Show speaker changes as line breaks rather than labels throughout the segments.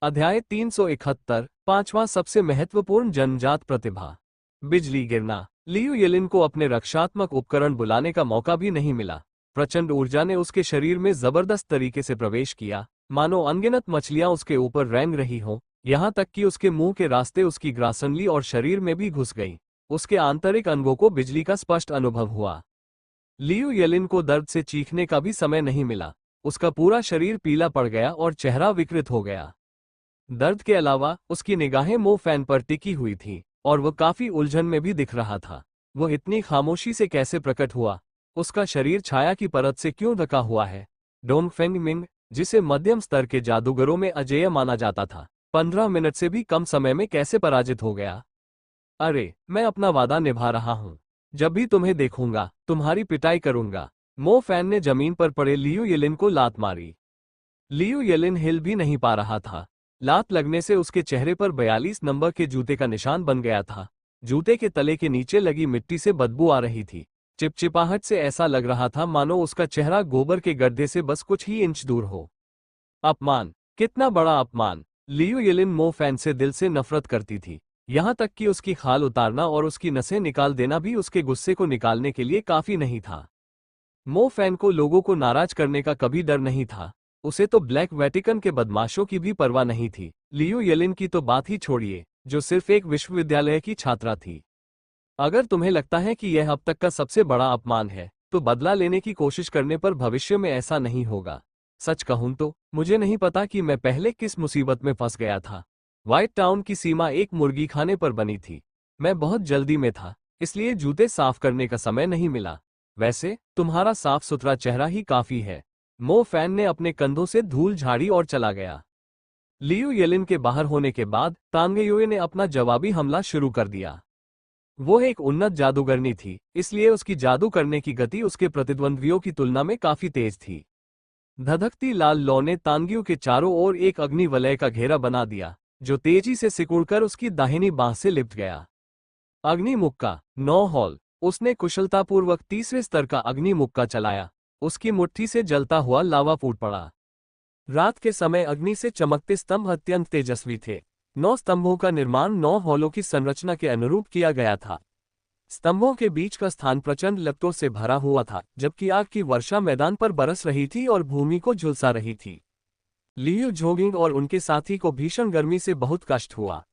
अध्याय 371, पांचवां सबसे महत्वपूर्ण जन्मजात प्रतिभा। बिजली गिरना। लियू येलिन को अपने रक्षात्मक उपकरण बुलाने का मौका भी नहीं मिला। प्रचंड ऊर्जा ने उसके शरीर में जबरदस्त तरीके से प्रवेश किया, मानो अनगिनत मछलियां उसके ऊपर रेंग रही हों, यहां तक कि उसके मुंह के रास्ते उसकी ग्रासनली और शरीर में भी घुस गई। उसके आंतरिक अंगों को बिजली का स्पष्ट अनुभव हुआ। लियू येलिन को दर्द से चीखने का भी समय नहीं मिला। उसका पूरा शरीर पीला पड़ गया और चेहरा विकृत हो गया। दर्द के अलावा उसकी निगाहें मो फैन पर टिकी हुई थीं और वह काफी उलझन में भी दिख रहा था। वह इतनी खामोशी से कैसे प्रकट हुआ? उसका शरीर छाया की परत से क्यों ढका हुआ है? डोंग फेंग मिंग, जिसे मध्यम स्तर के जादूगरों में अजेय माना जाता था, 15 मिनट से भी कम समय में कैसे पराजित हो गया? अरे, मैं अपना वादा निभा रहा हूं। जब भी तुम्हें देखूंगा तुम्हारी पिटाई करूंगा। मो फैन ने जमीन पर पड़े लियू येलिन को लात मारी। लियू येलिन हिल भी नहीं पा रहा था। लात लगने से उसके चेहरे पर 42 नंबर के जूते का निशान बन गया था। जूते के तले के नीचे लगी मिट्टी से बदबू आ रही थी। चिपचिपाहट से ऐसा लग रहा था मानो उसका चेहरा गोबर के गड्ढे से बस कुछ ही इंच दूर हो। अपमान, कितना बड़ा अपमान! लियू येलिन मो फैन से दिल से नफरत करती थी। यहां तक कि उसकी खाल उतारना और उसकी नसें निकाल देना भी उसके गुस्से को निकालने के लिए काफी नहीं था। मो फैन को लोगों को नाराज करने का कभी डर नहीं था। उसे तो ब्लैक वेटिकन के बदमाशों की भी परवाह नहीं थी। लियू येलिन की तो बात ही छोड़िए, जो सिर्फ एक विश्वविद्यालय की छात्रा थी। अगर तुम्हें लगता है कि यह अब तक का सबसे बड़ा अपमान है, तो बदला लेने की कोशिश करने पर भविष्य में ऐसा नहीं होगा। सच कहूं तो मुझे नहीं पता कि मैं पहले किस मुसीबत में फंस गया था। व्हाइट टाउन की सीमा एक मुर्गी खाने पर बनी थी। मैं बहुत जल्दी में था, इसलिए जूते साफ करने का समय नहीं मिला। वैसे तुम्हारा साफ सुथरा चेहरा ही काफी है। मो फैन ने अपने कंधों से धूल झाड़ी और चला गया। लियू येलिन के बाहर होने के बाद तांगेयुए ने अपना जवाबी हमला शुरू कर दिया। वो एक उन्नत जादूगरनी थी, इसलिए उसकी जादू करने की गति उसके प्रतिद्वंद्वियों की तुलना में काफी तेज थी। धधकती लाल लौ ने तांगियों के चारों ओर एक अग्नि वलय का घेरा बना दिया, जो तेजी से सिकुड़कर उसकी दाहिनी बांह से लिपट गया। अग्नि मुक्का 9 हॉल। उसने कुशलतापूर्वक तीसरे स्तर का अग्नि मुक्का चलाया। उसकी मुट्ठी से जलता हुआ लावा फूट पड़ा। रात के समय अग्नि से चमकते स्तंभ अत्यंत तेजस्वी थे। 9 स्तंभों का निर्माण 9 हॉलों की संरचना के अनुरूप किया गया था। स्तंभों के बीच का स्थान प्रचंड लपटों से भरा हुआ था, जबकि आग की वर्षा मैदान पर बरस रही थी और भूमि को झुलसा रही थी। लियू जोगिंग और उनके साथी को भीषण गर्मी से बहुत कष्ट हुआ।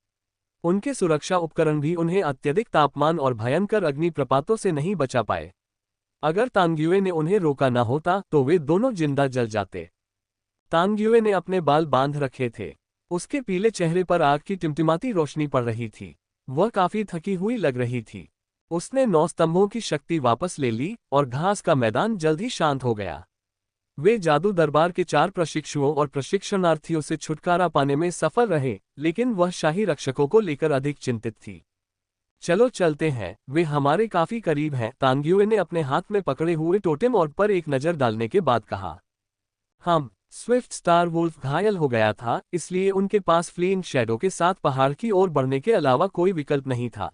उनके सुरक्षा उपकरण भी उन्हें अत्यधिक तापमान और भयंकर अग्नि प्रपातों से नहीं बचा पाए। अगर तांग्युए ने उन्हें रोका न होता तो वे दोनों जिंदा जल जाते। तांग्युए ने अपने बाल बांध रखे थे। उसके पीले चेहरे पर आग की टिमटिमाती रोशनी पड़ रही थी। वह काफी थकी हुई लग रही थी। उसने 9 स्तंभों की शक्ति वापस ले ली और घास का मैदान जल्द ही शांत हो गया। वे जादू दरबार के 4 प्रशिक्षुओं और प्रशिक्षणार्थियों से छुटकारा पाने में सफल रहे, लेकिन वह शाही रक्षकों को लेकर अधिक चिंतित थी। चलो चलते हैं, वे हमारे काफी करीब हैं, तांग्युए ने अपने हाथ में पकड़े हुए टोटेम और पर एक नजर डालने के बाद कहा। हम स्विफ्ट स्टार वुल्फ घायल हो गया था, इसलिए उनके पास फ्लीइंग शैडो के साथ पहाड़ की ओर बढ़ने के अलावा कोई विकल्प नहीं था।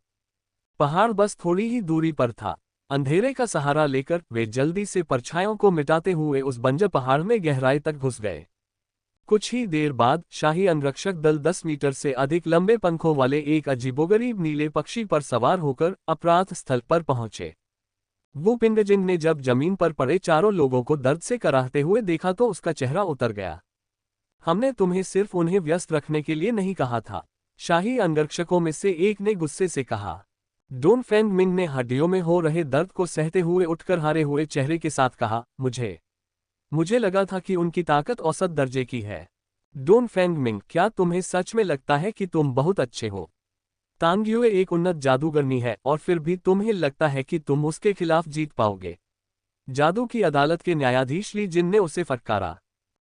पहाड़ बस थोड़ी ही दूरी पर था। अंधेरे का सहारा लेकर वे जल्दी से परछाइयों को मिटाते हुए उस बंजर पहाड़ में गहराई तक घुस गए। कुछ ही देर बाद शाही अंगरक्षक दल 10 मीटर से अधिक लंबे पंखों वाले एक अजीबोगरीब नीले पक्षी पर सवार होकर अपराध स्थल पर पहुंचे। वो पिंडजिंग ने जब जमीन पर पड़े चारों लोगों को दर्द से कराहते हुए देखा तो उसका चेहरा उतर गया। हमने तुम्हें सिर्फ उन्हें व्यस्त रखने के लिए नहीं कहा था, शाही अंगरक्षकों में से एक ने गुस्से से कहा। डोन फेंग मिंग ने हड्डियों में हो रहे दर्द को सहते हुए उठकर हारे हुए चेहरे के साथ कहा, मुझे लगा था कि उनकी ताकत औसत दर्जे की है। डोन फेंग मिंग, क्या तुम्हें सच में लगता है कि तुम बहुत अच्छे हो? तांग्युए एक उन्नत जादूगरनी है और फिर भी तुम्हें लगता है कि तुम उसके खिलाफ जीत पाओगे? जादू की अदालत के न्यायाधीश ली जिन ने उसे फटकारा।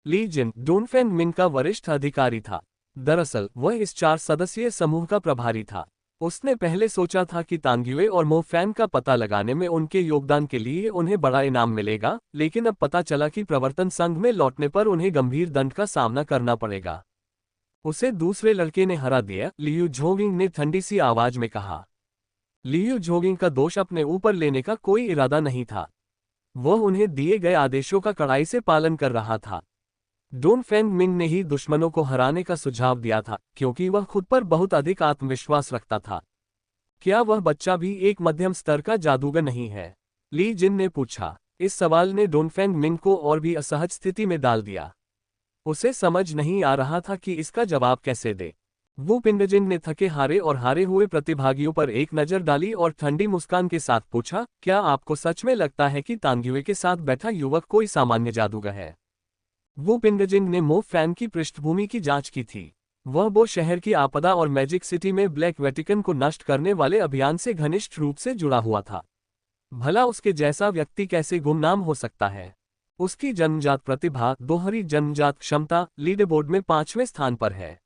ली जिन डोन फेंग मिंग का वरिष्ठ अधिकारी था। दरअसल वह इस 4 सदस्यीय समूह का प्रभारी था। उसने पहले सोचा था कि तांग्युए और मो फैन का पता लगाने में उनके योगदान के लिए उन्हें बड़ा इनाम मिलेगा, लेकिन अब पता चला कि प्रवर्तन संघ में लौटने पर उन्हें गंभीर दंड का सामना करना पड़ेगा। उसे दूसरे लड़के ने हरा दिया, लियू जोगिंग ने ठंडी सी आवाज में कहा। लियू जोगिंग का दोष अपने ऊपर लेने का कोई इरादा नहीं था। वह उन्हें दिए गए आदेशों का कड़ाई से पालन कर रहा था। डोन फेंग मिंग ने ही दुश्मनों को हराने का सुझाव दिया था, क्योंकि वह खुद पर बहुत अधिक आत्मविश्वास रखता था। क्या वह बच्चा भी एक मध्यम स्तर का जादूगर नहीं है? ली जिन ने पूछा। इस सवाल ने डोन फेंग मिंग को और भी असहज स्थिति में डाल दिया। उसे समझ नहीं आ रहा था कि इसका जवाब कैसे दे। वू पिंगजिन ने थके हारे और हारे हुए प्रतिभागियों पर एक नज़र डाली और ठंडी मुस्कान के साथ पूछा, क्या आपको सच में लगता है कि तांग्युए के साथ बैठा युवक कोई सामान्य जादूगर है? वू पिंगजिन ने मो फैन की पृष्ठभूमि की जांच की थी। वह बो शहर की आपदा और मैजिक सिटी में ब्लैक वेटिकन को नष्ट करने वाले अभियान से घनिष्ठ रूप से जुड़ा हुआ था। भला उसके जैसा व्यक्ति कैसे गुमनाम हो सकता है? उसकी जन्मजात प्रतिभा, दोहरी जन्मजात क्षमता, लीडरबोर्ड में 5वें स्थान पर है।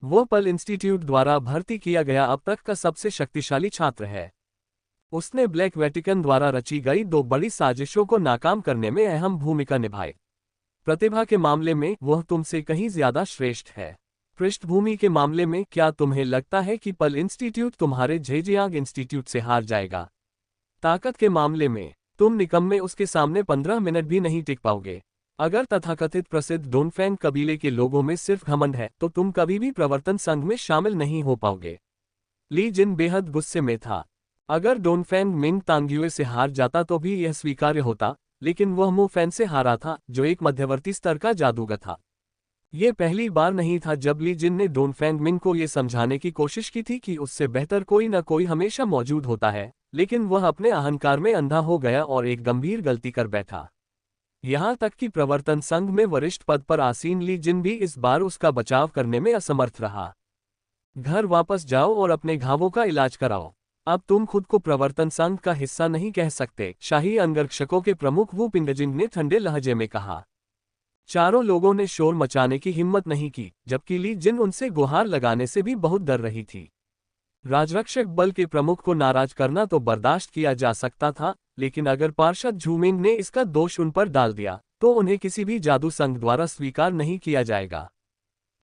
वो पल इंस्टीट्यूट द्वारा भर्ती किया गया अब तक का सबसे शक्तिशाली छात्र है। उसने ब्लैक वेटिकन द्वारा रची गई 2 बड़ी साजिशों को नाकाम करने में अहम भूमिका निभाई। प्रतिभा के मामले में वह तुमसे कहीं ज्यादा श्रेष्ठ है। पृष्ठभूमि के मामले में क्या तुम्हें लगता है कि पल इंस्टीट्यूट तुम्हारे झेजियांग इंस्टीट्यूट से हार जाएगा? ताकत के मामले में तुम निकम्मे उसके सामने 15 मिनट भी नहीं टिक पाओगे। अगर तथाकथित प्रसिद्ध डोनफेंग कबीले के लोगों में सिर्फ घमंड है तो तुम कभी भी प्रवर्तन संघ में शामिल नहीं हो पाओगे। ली जिन बेहद गुस्से में था। अगर डोनफेंग मिंग तांग्युए से हार जाता तो भी यह स्वीकार्य होता, लेकिन वह मो फैन से हारा था, जो एक मध्यवर्ती स्तर का जादूगर था। यह पहली बार नहीं था जब ली जिन ने डोनफेंग मिंग को यह समझाने की कोशिश की थी कि उससे बेहतर कोई न कोई हमेशा मौजूद होता है, लेकिन वह अपने अहंकार में अंधा हो गया और एक गंभीर गलती कर बैठा। यहां तक कि प्रवर्तन संघ में वरिष्ठ पद पर आसीन ली जिन भी इस बार उसका बचाव करने में असमर्थ रहा। घर वापस जाओ और अपने घावों का इलाज कराओ। अब तुम खुद को प्रवर्तन संघ का हिस्सा नहीं कह सकते, शाही अंगरक्षकों के प्रमुख वू पिंगजिन ने ठंडे लहजे में कहा। चारों लोगों ने शोर मचाने की हिम्मत नहीं की, जबकि ली जिन उनसे गुहार लगाने से भी बहुत डर रही थी। राजरक्षक बल के प्रमुख को नाराज करना तो बर्दाश्त किया जा सकता था, लेकिन अगर पार्षद झूमिंग ने इसका दोष उन पर डाल दिया तो उन्हें किसी भी जादू संघ द्वारा स्वीकार नहीं किया जाएगा।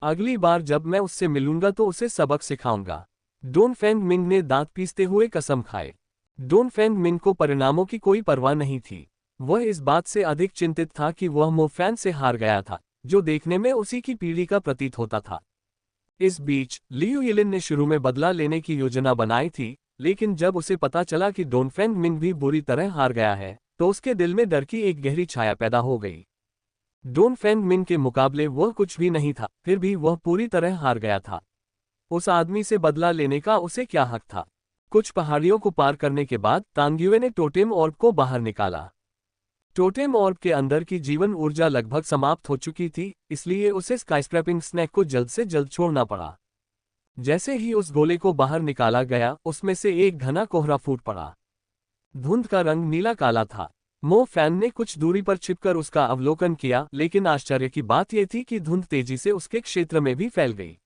अगली बार जब मैं उससे मिलूंगा तो उसे सबक सिखाऊंगा। डोनफेंग मिंग ने दांत पीसते हुए कसम खाए। डोनफेंग मिंग को परिणामों की कोई परवाह नहीं थी। वह इस बात से अधिक चिंतित था कि वह मो फैन से हार गया था, जो देखने में उसी की पीढ़ी का प्रतीत होता था। इस बीच लियू यिलिन ने शुरू में बदला लेने की योजना बनाई थी, लेकिन जब उसे पता चला कि डोनफेंग मिंग भी बुरी तरह हार गया है तो उसके दिल में डर की एक गहरी छाया पैदा हो गई। डोनफेंग मिंग के मुकाबले वह कुछ भी नहीं था, फिर भी वह पूरी तरह हार गया था। उस आदमी से बदला लेने का उसे क्या हक था? कुछ पहाड़ियों को पार करने के बाद तांग्युए ने टोटेम ऑर्ब को बाहर निकाला। टोटेम ऑर्ब के अंदर की जीवन ऊर्जा लगभग समाप्त हो चुकी थी, इसलिए उसे स्काईस्क्रैपिंग स्नैक को जल्द से जल्द छोड़ना पड़ा। जैसे ही उस गोले को बाहर निकाला गया, उसमें से एक घना कोहरा फूट पड़ा। धुंध का रंग नीला काला था। मो फैन ने कुछ दूरी पर छिपकर उसका अवलोकन किया, लेकिन आश्चर्य की बात यह थी कि धुंध तेजी से उसके क्षेत्र में भी फैल गई।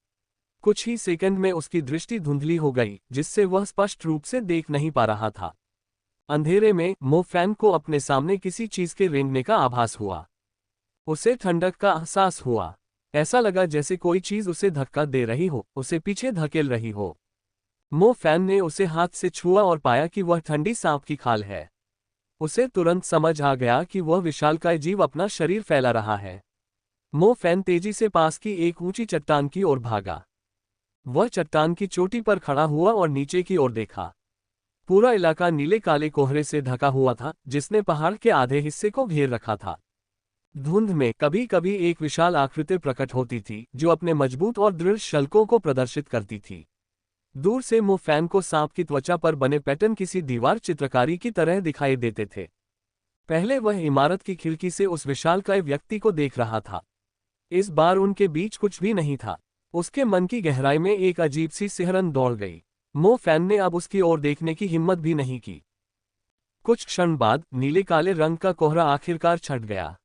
कुछ ही सेकंड में उसकी दृष्टि धुंधली हो गई, जिससे वह स्पष्ट रूप से देख नहीं पा रहा था। अंधेरे में मो फैन को अपने सामने किसी चीज के रेंगने का आभास हुआ। उसे ठंडक का एहसास हुआ। ऐसा लगा जैसे कोई चीज उसे धक्का दे रही हो, उसे पीछे धकेल रही हो। मो फैन ने उसे हाथ से छुआ और पाया कि वह ठंडी सांप की खाल है। उसे तुरंत समझ आ गया कि वह विशालकाय जीव अपना शरीर फैला रहा है। मो फैन तेजी से पास की एक ऊंची चट्टान की ओर भागा। वह चट्टान की चोटी पर खड़ा हुआ और नीचे की ओर देखा। पूरा इलाका नीले काले कोहरे से ढका हुआ था, जिसने पहाड़ के आधे हिस्से को घेर रखा था। धुंध में कभी कभी एक विशाल आकृति प्रकट होती थी, जो अपने मजबूत और दृढ़ शल्कों को प्रदर्शित करती थी। दूर से मो फैन को सांप की त्वचा पर बने पैटर्न किसी दीवार चित्रकारी की तरह दिखाई देते थे। पहले वह इमारत की खिड़की से उस विशालकाय व्यक्ति को देख रहा था। इस बार उनके बीच कुछ भी नहीं था। उसके मन की गहराई में एक अजीब सी सिहरन दौड़ गई। मो फैन ने अब उसकी ओर देखने की हिम्मत भी नहीं की। कुछ क्षण बाद नीले काले रंग का कोहरा आखिरकार छट गया।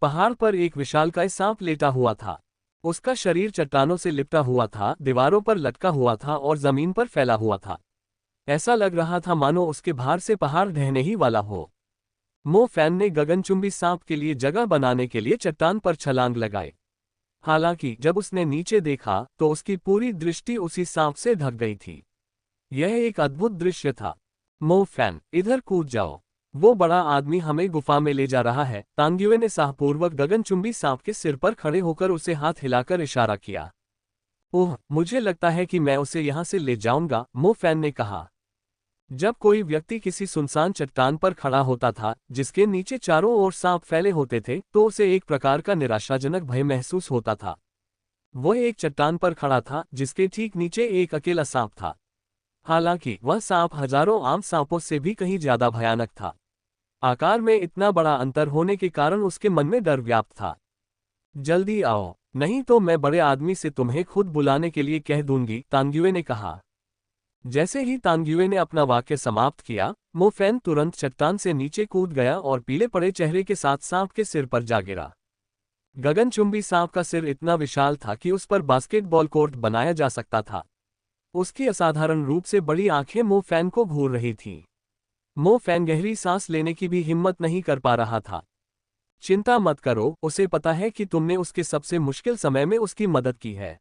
पहाड़ पर एक विशालकाय सांप लेटा हुआ था। उसका शरीर चट्टानों से लिपटा हुआ था, दीवारों पर लटका हुआ था और जमीन पर फैला हुआ था। ऐसा लग रहा था मानो उसके भार से पहाड़ ढहने ही वाला हो। मो फैन ने गगनचुंबी सांप के लिए जगह बनाने के लिए चट्टान पर छलांग लगाई। हालांकि जब उसने नीचे देखा तो उसकी पूरी दृष्टि उसी सांप से ढक गई थी। यह एक अद्भुत दृश्य था। मो फैन, इधर कूद जाओ। वो बड़ा आदमी हमें गुफा में ले जा रहा है। तांग्युए ने साहपूर्वक गगनचुंबी सांप के सिर पर खड़े होकर उसे हाथ हिलाकर इशारा किया। ओह, मुझे लगता है कि मैं उसे यहाँ से ले जाऊंगा, मो फैन ने कहा। जब कोई व्यक्ति किसी सुनसान चट्टान पर खड़ा होता था जिसके नीचे चारों ओर सांप फैले होते थे, तो उसे एक प्रकार का निराशाजनक भय महसूस होता था। वह एक चट्टान पर खड़ा था जिसके ठीक नीचे एक अकेला सांप था। हालांकि वह सांप हजारों आम सांपों से भी कहीं ज्यादा भयानक था। आकार में इतना बड़ा अंतर होने के कारण उसके मन में डर व्याप्त था। जल्दी आओ, नहीं तो मैं बड़े आदमी से तुम्हें खुद बुलाने के लिए कह दूंगी, तांग्युए ने कहा। जैसे ही तांग्युए ने अपना वाक्य समाप्त किया, मो फैन तुरंत चट्टान से नीचे कूद गया और पीले पड़े चेहरे के साथ सांप के सिर पर जा गिरा। गगनचुंबी सांप का सिर इतना विशाल था कि उस पर बास्केटबॉल कोर्ट बनाया जा सकता था। उसकी असाधारण रूप से बड़ी आंखें मो फैन को घूर रही थीं। मो फैन गहरी सांस लेने की भी हिम्मत नहीं कर पा रहा था। चिंता मत करो, उसे पता है कि तुमने उसके सबसे मुश्किल समय में उसकी मदद की है।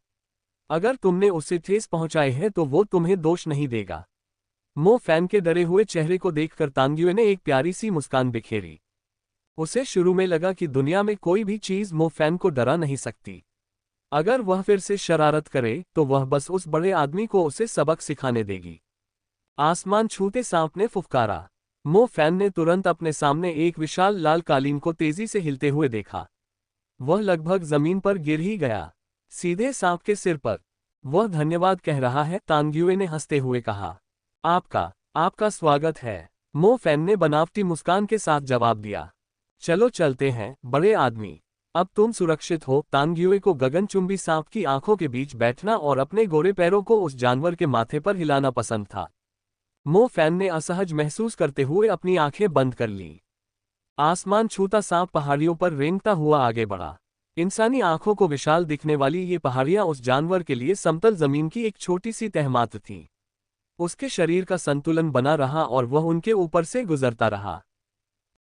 अगर तुमने उसे ठेस पहुंचाई है तो वो तुम्हें दोष नहीं देगा। मो फैन के डरे हुए चेहरे को देखकर तांग्युए ने एक प्यारी सी मुस्कान बिखेरी। उसे शुरू में लगा कि दुनिया में कोई भी चीज मो फैन को डरा नहीं सकती। अगर वह फिर से शरारत करे तो वह बस उस बड़े आदमी को उसे सबक सिखाने देगी। आसमान छूते सांप ने फुफकारा। मो फैन ने तुरंत अपने सामने एक विशाल लाल कालीन को तेजी से हिलते हुए देखा। वह लगभग जमीन पर गिर ही गया, सीधे सांप के सिर पर। वह धन्यवाद कह रहा है, तांग्युए ने हंसते हुए कहा। आपका स्वागत है, मो फैन ने बनावटी मुस्कान के साथ जवाब दिया। चलो चलते हैं, बड़े आदमी। अब तुम सुरक्षित हो। तांग्युए को गगनचुंबी सांप की आंखों के बीच बैठना और अपने गोरे पैरों को उस जानवर के माथे पर हिलाना पसंद था। मो फैन ने असहज महसूस करते हुए अपनी आंखें बंद कर लीं। आसमान छूता सांप पहाड़ियों पर रेंगता हुआ आगे बढ़ा। इंसानी आंखों को विशाल दिखने वाली ये पहाड़ियां उस जानवर के लिए समतल जमीन की एक छोटी सी तह मात्र थीं। उसके शरीर का संतुलन बना रहा और वह उनके ऊपर से गुजरता रहा।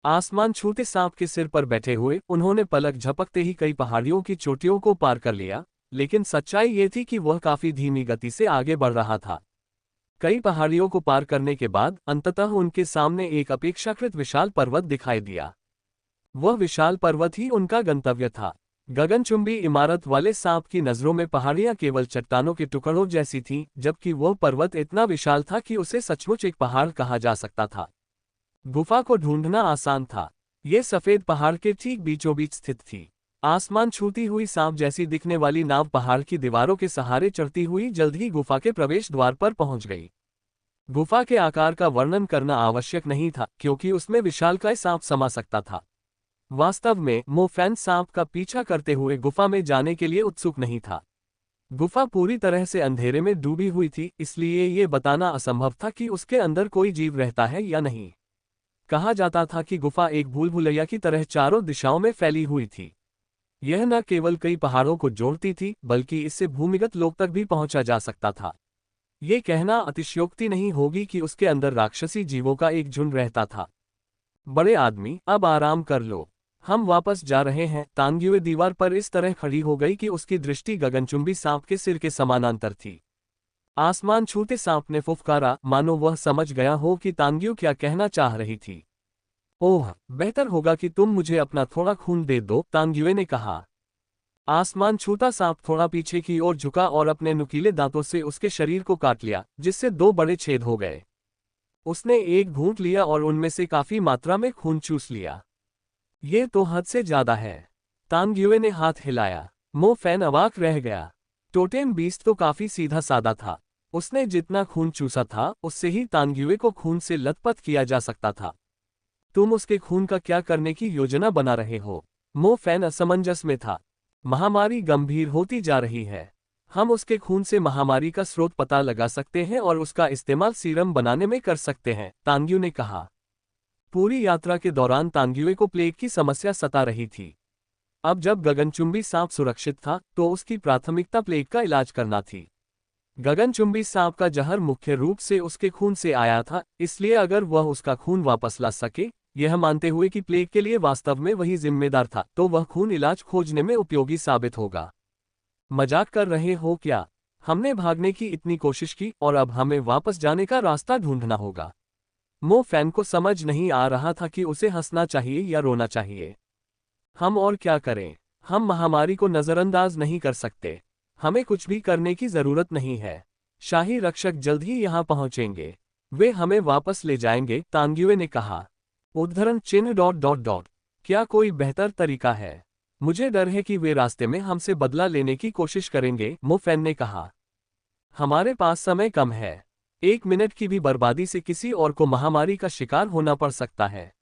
आसमान छूते सांप के सिर पर बैठे हुए उन्होंने पलक झपकते ही कई पहाड़ियों की चोटियों को पार कर लिया, लेकिन सच्चाई ये थी कि वह काफी धीमी गति से आगे बढ़ रहा था। कई पहाड़ियों को पार करने के बाद अंततः उनके सामने एक अपेक्षाकृत विशाल पर्वत दिखाई दिया। वह विशाल पर्वत ही उनका गंतव्य था। गगनचुंबी इमारत वाले सांप की नजरों में पहाड़ियां केवल चट्टानों के टुकड़ों जैसी थीं, जबकि वह पर्वत इतना विशाल था कि उसे सचमुच एक पहाड़ कहा जा सकता था। गुफा को ढूंढना आसान था। ये सफेद पहाड़ के ठीक बीचों बीच स्थित थी। आसमान छूती हुई सांप जैसी दिखने वाली नाव पहाड़ की दीवारों के सहारे चढ़ती हुई जल्द ही गुफा के प्रवेश द्वार पर पहुंच गई। गुफा के आकार का वर्णन करना आवश्यक नहीं था, क्योंकि उसमें विशालकाय सांप समा सकता था। वास्तव में मो फैन सांप का पीछा करते हुए गुफा में जाने के लिए उत्सुक नहीं था। गुफा पूरी तरह से अंधेरे में डूबी हुई थी, इसलिए ये बताना असंभव था कि उसके अंदर कोई जीव रहता है या नहीं। कहा जाता था कि गुफा एक भूल भुलैया की तरह चारों दिशाओं में फैली हुई थी। यह न केवल कई पहाड़ों को जोड़ती थी, बल्कि इससे भूमिगत लोक तक भी पहुंचा जा सकता था। ये कहना अतिशयोक्ति नहीं होगी कि उसके अंदर राक्षसी जीवों का एक झुंड रहता था। बड़े आदमी, अब आराम कर लो, हम वापस जा रहे हैं। तांग्युए दीवार पर इस तरह खड़ी हो गई कि उसकी दृष्टि गगनचुंबी सांप के सिर के समानांतर थी। आसमान छूते सांप ने फुफकारा, मानो वह समझ गया हो कि तांग्यू क्या कहना चाह रही थी। ओह, बेहतर होगा कि तुम मुझे अपना थोड़ा खून दे दो, तांग्युए ने कहा। आसमान छूता सांप थोड़ा पीछे की ओर झुका और अपने नुकीले दांतों से उसके शरीर को काट लिया, जिससे 2 बड़े छेद हो गए। उसने एक घूंट लिया और उनमें से काफी मात्रा में खून चूस लिया। ये तो हद से ज्यादा है। तांग्युए ने हाथ हिलाया। मो फैन अवाक रह गया। टोटेम बीस्ट तो काफी सीधा सादा था। उसने जितना खून चूसा था उससे ही तांग्युए को खून से लथपथ किया जा सकता था। तुम उसके खून का क्या करने की योजना बना रहे हो? मो फैन असमंजस में था। महामारी गंभीर होती जा रही है। हम उसके खून से महामारी का स्रोत पता लगा सकते हैं और उसका इस्तेमाल सीरम बनाने में कर सकते हैं, तांग्यू ने कहा। पूरी यात्रा के दौरान तांग्युए को प्लेग की समस्या सता रही थी। अब जब गगनचुंबी सांप सुरक्षित था तो उसकी प्राथमिकता प्लेग का इलाज करना थी। गगनचुंबी सांप का जहर मुख्य रूप से उसके खून से आया था, इसलिए अगर वह उसका खून वापस ला सके, यह मानते हुए कि प्लेग के लिए वास्तव में वही जिम्मेदार था, तो वह खून इलाज खोजने में उपयोगी साबित होगा। मजाक कर रहे हो क्या? हमने भागने की इतनी कोशिश की और अब हमें वापस जाने का रास्ता ढूंढना होगा। मो फैन को समझ नहीं आ रहा था कि उसे हंसना चाहिए या रोना चाहिए। हम और क्या करें? हम महामारी को नजरअंदाज नहीं कर सकते। हमें कुछ भी करने की जरूरत नहीं है। शाही रक्षक जल्द ही यहाँ पहुंचेंगे। वे हमें वापस ले जाएंगे, तांग्युए ने कहा। उद्धरण चिन्ह डॉट डॉट डॉट। क्या कोई बेहतर तरीका है? मुझे डर है कि वे रास्ते में हमसे बदला लेने की कोशिश करेंगे, मो फैन ने कहा। हमारे पास समय कम है। 1 मिनट की भी बर्बादी से किसी और को महामारी का शिकार होना पड़ सकता है।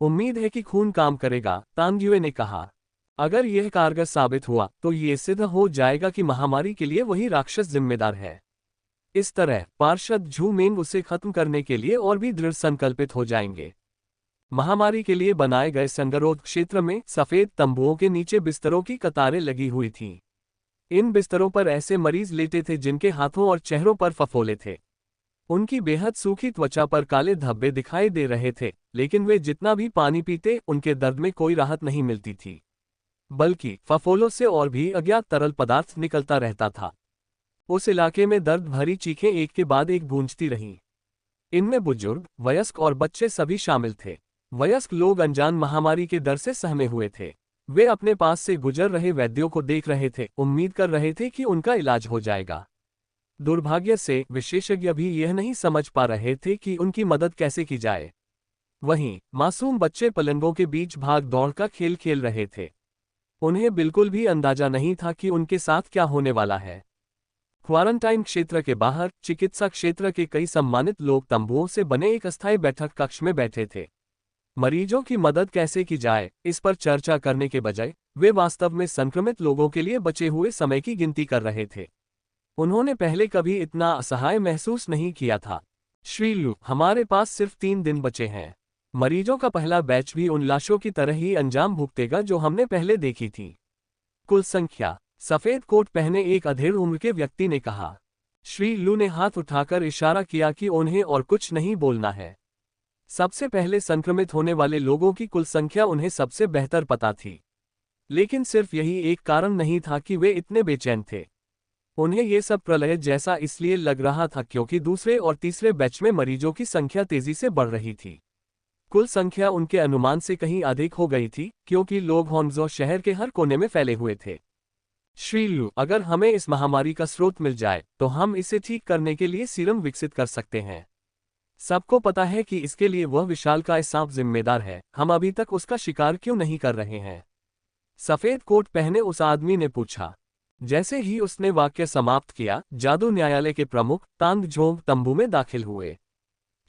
उम्मीद है कि खून काम करेगा, तांग्युए ने कहा। अगर यह कारगर साबित हुआ तो ये सिद्ध हो जाएगा कि महामारी के लिए वही राक्षस जिम्मेदार है। इस तरह पार्षद झू मेंग उसे खत्म करने के लिए और भी दृढ़ संकल्पित हो जाएंगे। महामारी के लिए बनाए गए संगरोध क्षेत्र में सफेद तंबुओं के नीचे बिस्तरों की कतारें लगी हुई थीं। इन बिस्तरों पर ऐसे मरीज लेटे थे जिनके हाथों और चेहरों पर फफोले थे। उनकी बेहद सूखी त्वचा पर काले धब्बे दिखाई दे रहे थे, लेकिन वे जितना भी पानी पीते उनके दर्द में कोई राहत नहीं मिलती थी, बल्कि फफोलों से और भी अज्ञात तरल पदार्थ निकलता रहता था। उस इलाके में दर्द भरी चीखें एक के बाद एक गूंजती रहीं। इनमें बुजुर्ग, वयस्क और बच्चे सभी शामिल थे। वयस्क लोग अनजान महामारी के डर से सहमे हुए थे। वे अपने पास से गुजर रहे वैद्यों को देख रहे थे, उम्मीद कर रहे थे कि उनका इलाज हो जाएगा। दुर्भाग्य से विशेषज्ञ भी यह नहीं समझ पा रहे थे कि उनकी मदद कैसे की जाए। वहीं मासूम बच्चे पलंगों के बीच भाग दौड़ का खेल खेल रहे थे। उन्हें बिल्कुल भी अंदाजा नहीं था कि उनके साथ क्या होने वाला है। क्वारंटाइन क्षेत्र के बाहर चिकित्सा क्षेत्र के कई सम्मानित लोग तंबुओं से बने एक अस्थायी बैठक कक्ष में बैठे थे। मरीजों की मदद कैसे की जाए, इस पर चर्चा करने के बजाय वे वास्तव में संक्रमित लोगों के लिए बचे हुए समय की गिनती कर रहे थे। उन्होंने पहले कभी इतना असहाय महसूस नहीं किया था। श्री लू, हमारे पास सिर्फ 3 दिन बचे हैं। मरीजों का पहला बैच भी उन लाशों की तरह ही अंजाम भुगतेगा जो हमने पहले देखी थी। कुल संख्या, सफेद कोट पहने एक अधेड़ उम्र के व्यक्ति ने कहा। श्री लू ने हाथ उठाकर इशारा किया कि उन्हें और कुछ नहीं बोलना है। सबसे पहले संक्रमित होने वाले लोगों की कुल संख्या उन्हें सबसे बेहतर पता थी, लेकिन सिर्फ यही एक कारण नहीं था कि वे इतने बेचैन थे। उन्हें यह सब प्रलय जैसा इसलिए लग रहा था क्योंकि दूसरे और तीसरे बैच में मरीजों की संख्या तेजी से बढ़ रही थी। कुल संख्या उनके अनुमान से कहीं अधिक हो गई थी, क्योंकि लोग होन्जो शहर के हर कोने में फैले हुए थे। श्री लू, अगर हमें इस महामारी का स्रोत मिल जाए तो हम इसे ठीक करने के लिए सीरम विकसित कर सकते हैं। सबको पता है कि इसके लिए वह विशालकाय सांप जिम्मेदार है। हम अभी तक उसका शिकार क्यों नहीं कर रहे हैं? सफेद कोट पहने उस आदमी ने पूछा। जैसे ही उसने वाक्य समाप्त किया, जादू न्यायालय के प्रमुख तांग झोंग तंबू में दाखिल हुए।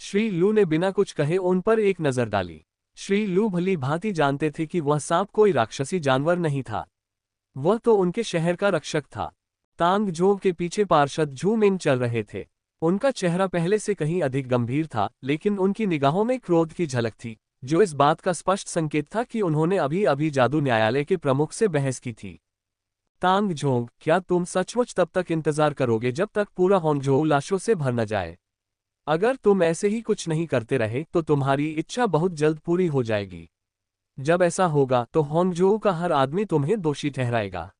श्री लू ने बिना कुछ कहे उन पर एक नजर डाली। श्री लू भली भांति जानते थे कि वह सांप कोई राक्षसी जानवर नहीं था, वह तो उनके शहर का रक्षक था। तांग झोंग के पीछे पार्षद झू मेंग चल रहे थे। उनका चेहरा पहले से कहीं अधिक गंभीर था, लेकिन उनकी निगाहों में क्रोध की झलक थी, जो इस बात का स्पष्ट संकेत था कि उन्होंने अभी अभी जादू न्यायालय के प्रमुख से बहस की थी। तांग झोंग, क्या तुम सचमुच तब तक इंतजार करोगे जब तक पूरा होन्जो लाशों से भर न जाए? अगर तुम ऐसे ही कुछ नहीं करते रहे तो तुम्हारी इच्छा बहुत जल्द पूरी हो जाएगी। जब ऐसा होगा तो होन्जो का हर आदमी तुम्हें दोषी ठहराएगा।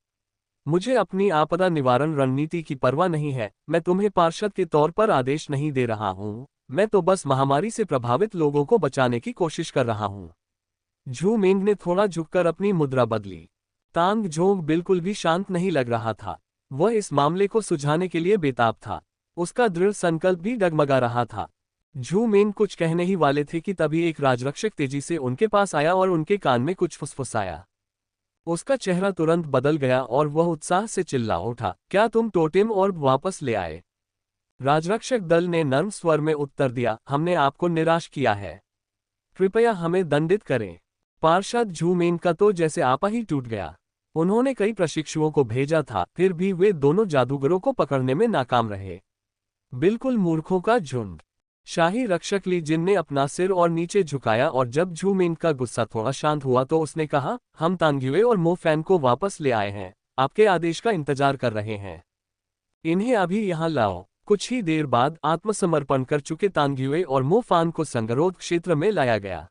मुझे अपनी आपदा निवारण रणनीति की परवाह नहीं है। मैं तुम्हें पार्षद के तौर पर आदेश नहीं दे रहा हूं, मैं तो बस महामारी से प्रभावित लोगों को बचाने की कोशिश कर रहा हूं। झू मेंग ने थोड़ा झुककर अपनी मुद्रा बदली। तांग झोंग बिल्कुल भी शांत नहीं लग रहा था। वह इस मामले को सुलझाने के लिए बेताब था। उसका दृढ़ संकल्प भी डगमगा रहा था। झू मेंग कुछ कहने ही वाले थे कि तभी एक राजरक्षक तेजी से उनके पास आया और उनके कान में कुछ फुसफुसाया। उसका चेहरा तुरंत बदल गया और वह उत्साह से चिल्ला उठा, क्या तुम टोटेम ऑर्ब वापस ले आए? राजरक्षक दल ने नर्म स्वर में उत्तर दिया, हमने आपको निराश किया है। कृपया हमें दंडित करें। पार्षद झू मेंग का तो जैसे आपा ही टूट गया। उन्होंने कई प्रशिक्षुओं को भेजा था, फिर भी वे दोनों जादूगरों को पकड़ने में नाकाम रहे। बिल्कुल मूर्खों का झुंड। शाही रक्षक ली जिन ने अपना सिर और नीचे झुकाया और जब झू मेंग का गुस्सा थोड़ा शांत हुआ तो उसने कहा, हम तांग्युए और मो फैन को वापस ले आए हैं, आपके आदेश का इंतजार कर रहे हैं। इन्हें अभी यहाँ लाओ। कुछ ही देर बाद आत्मसमर्पण कर चुके तांग्युए और मो फैन को संगरोध क्षेत्र में लाया गया।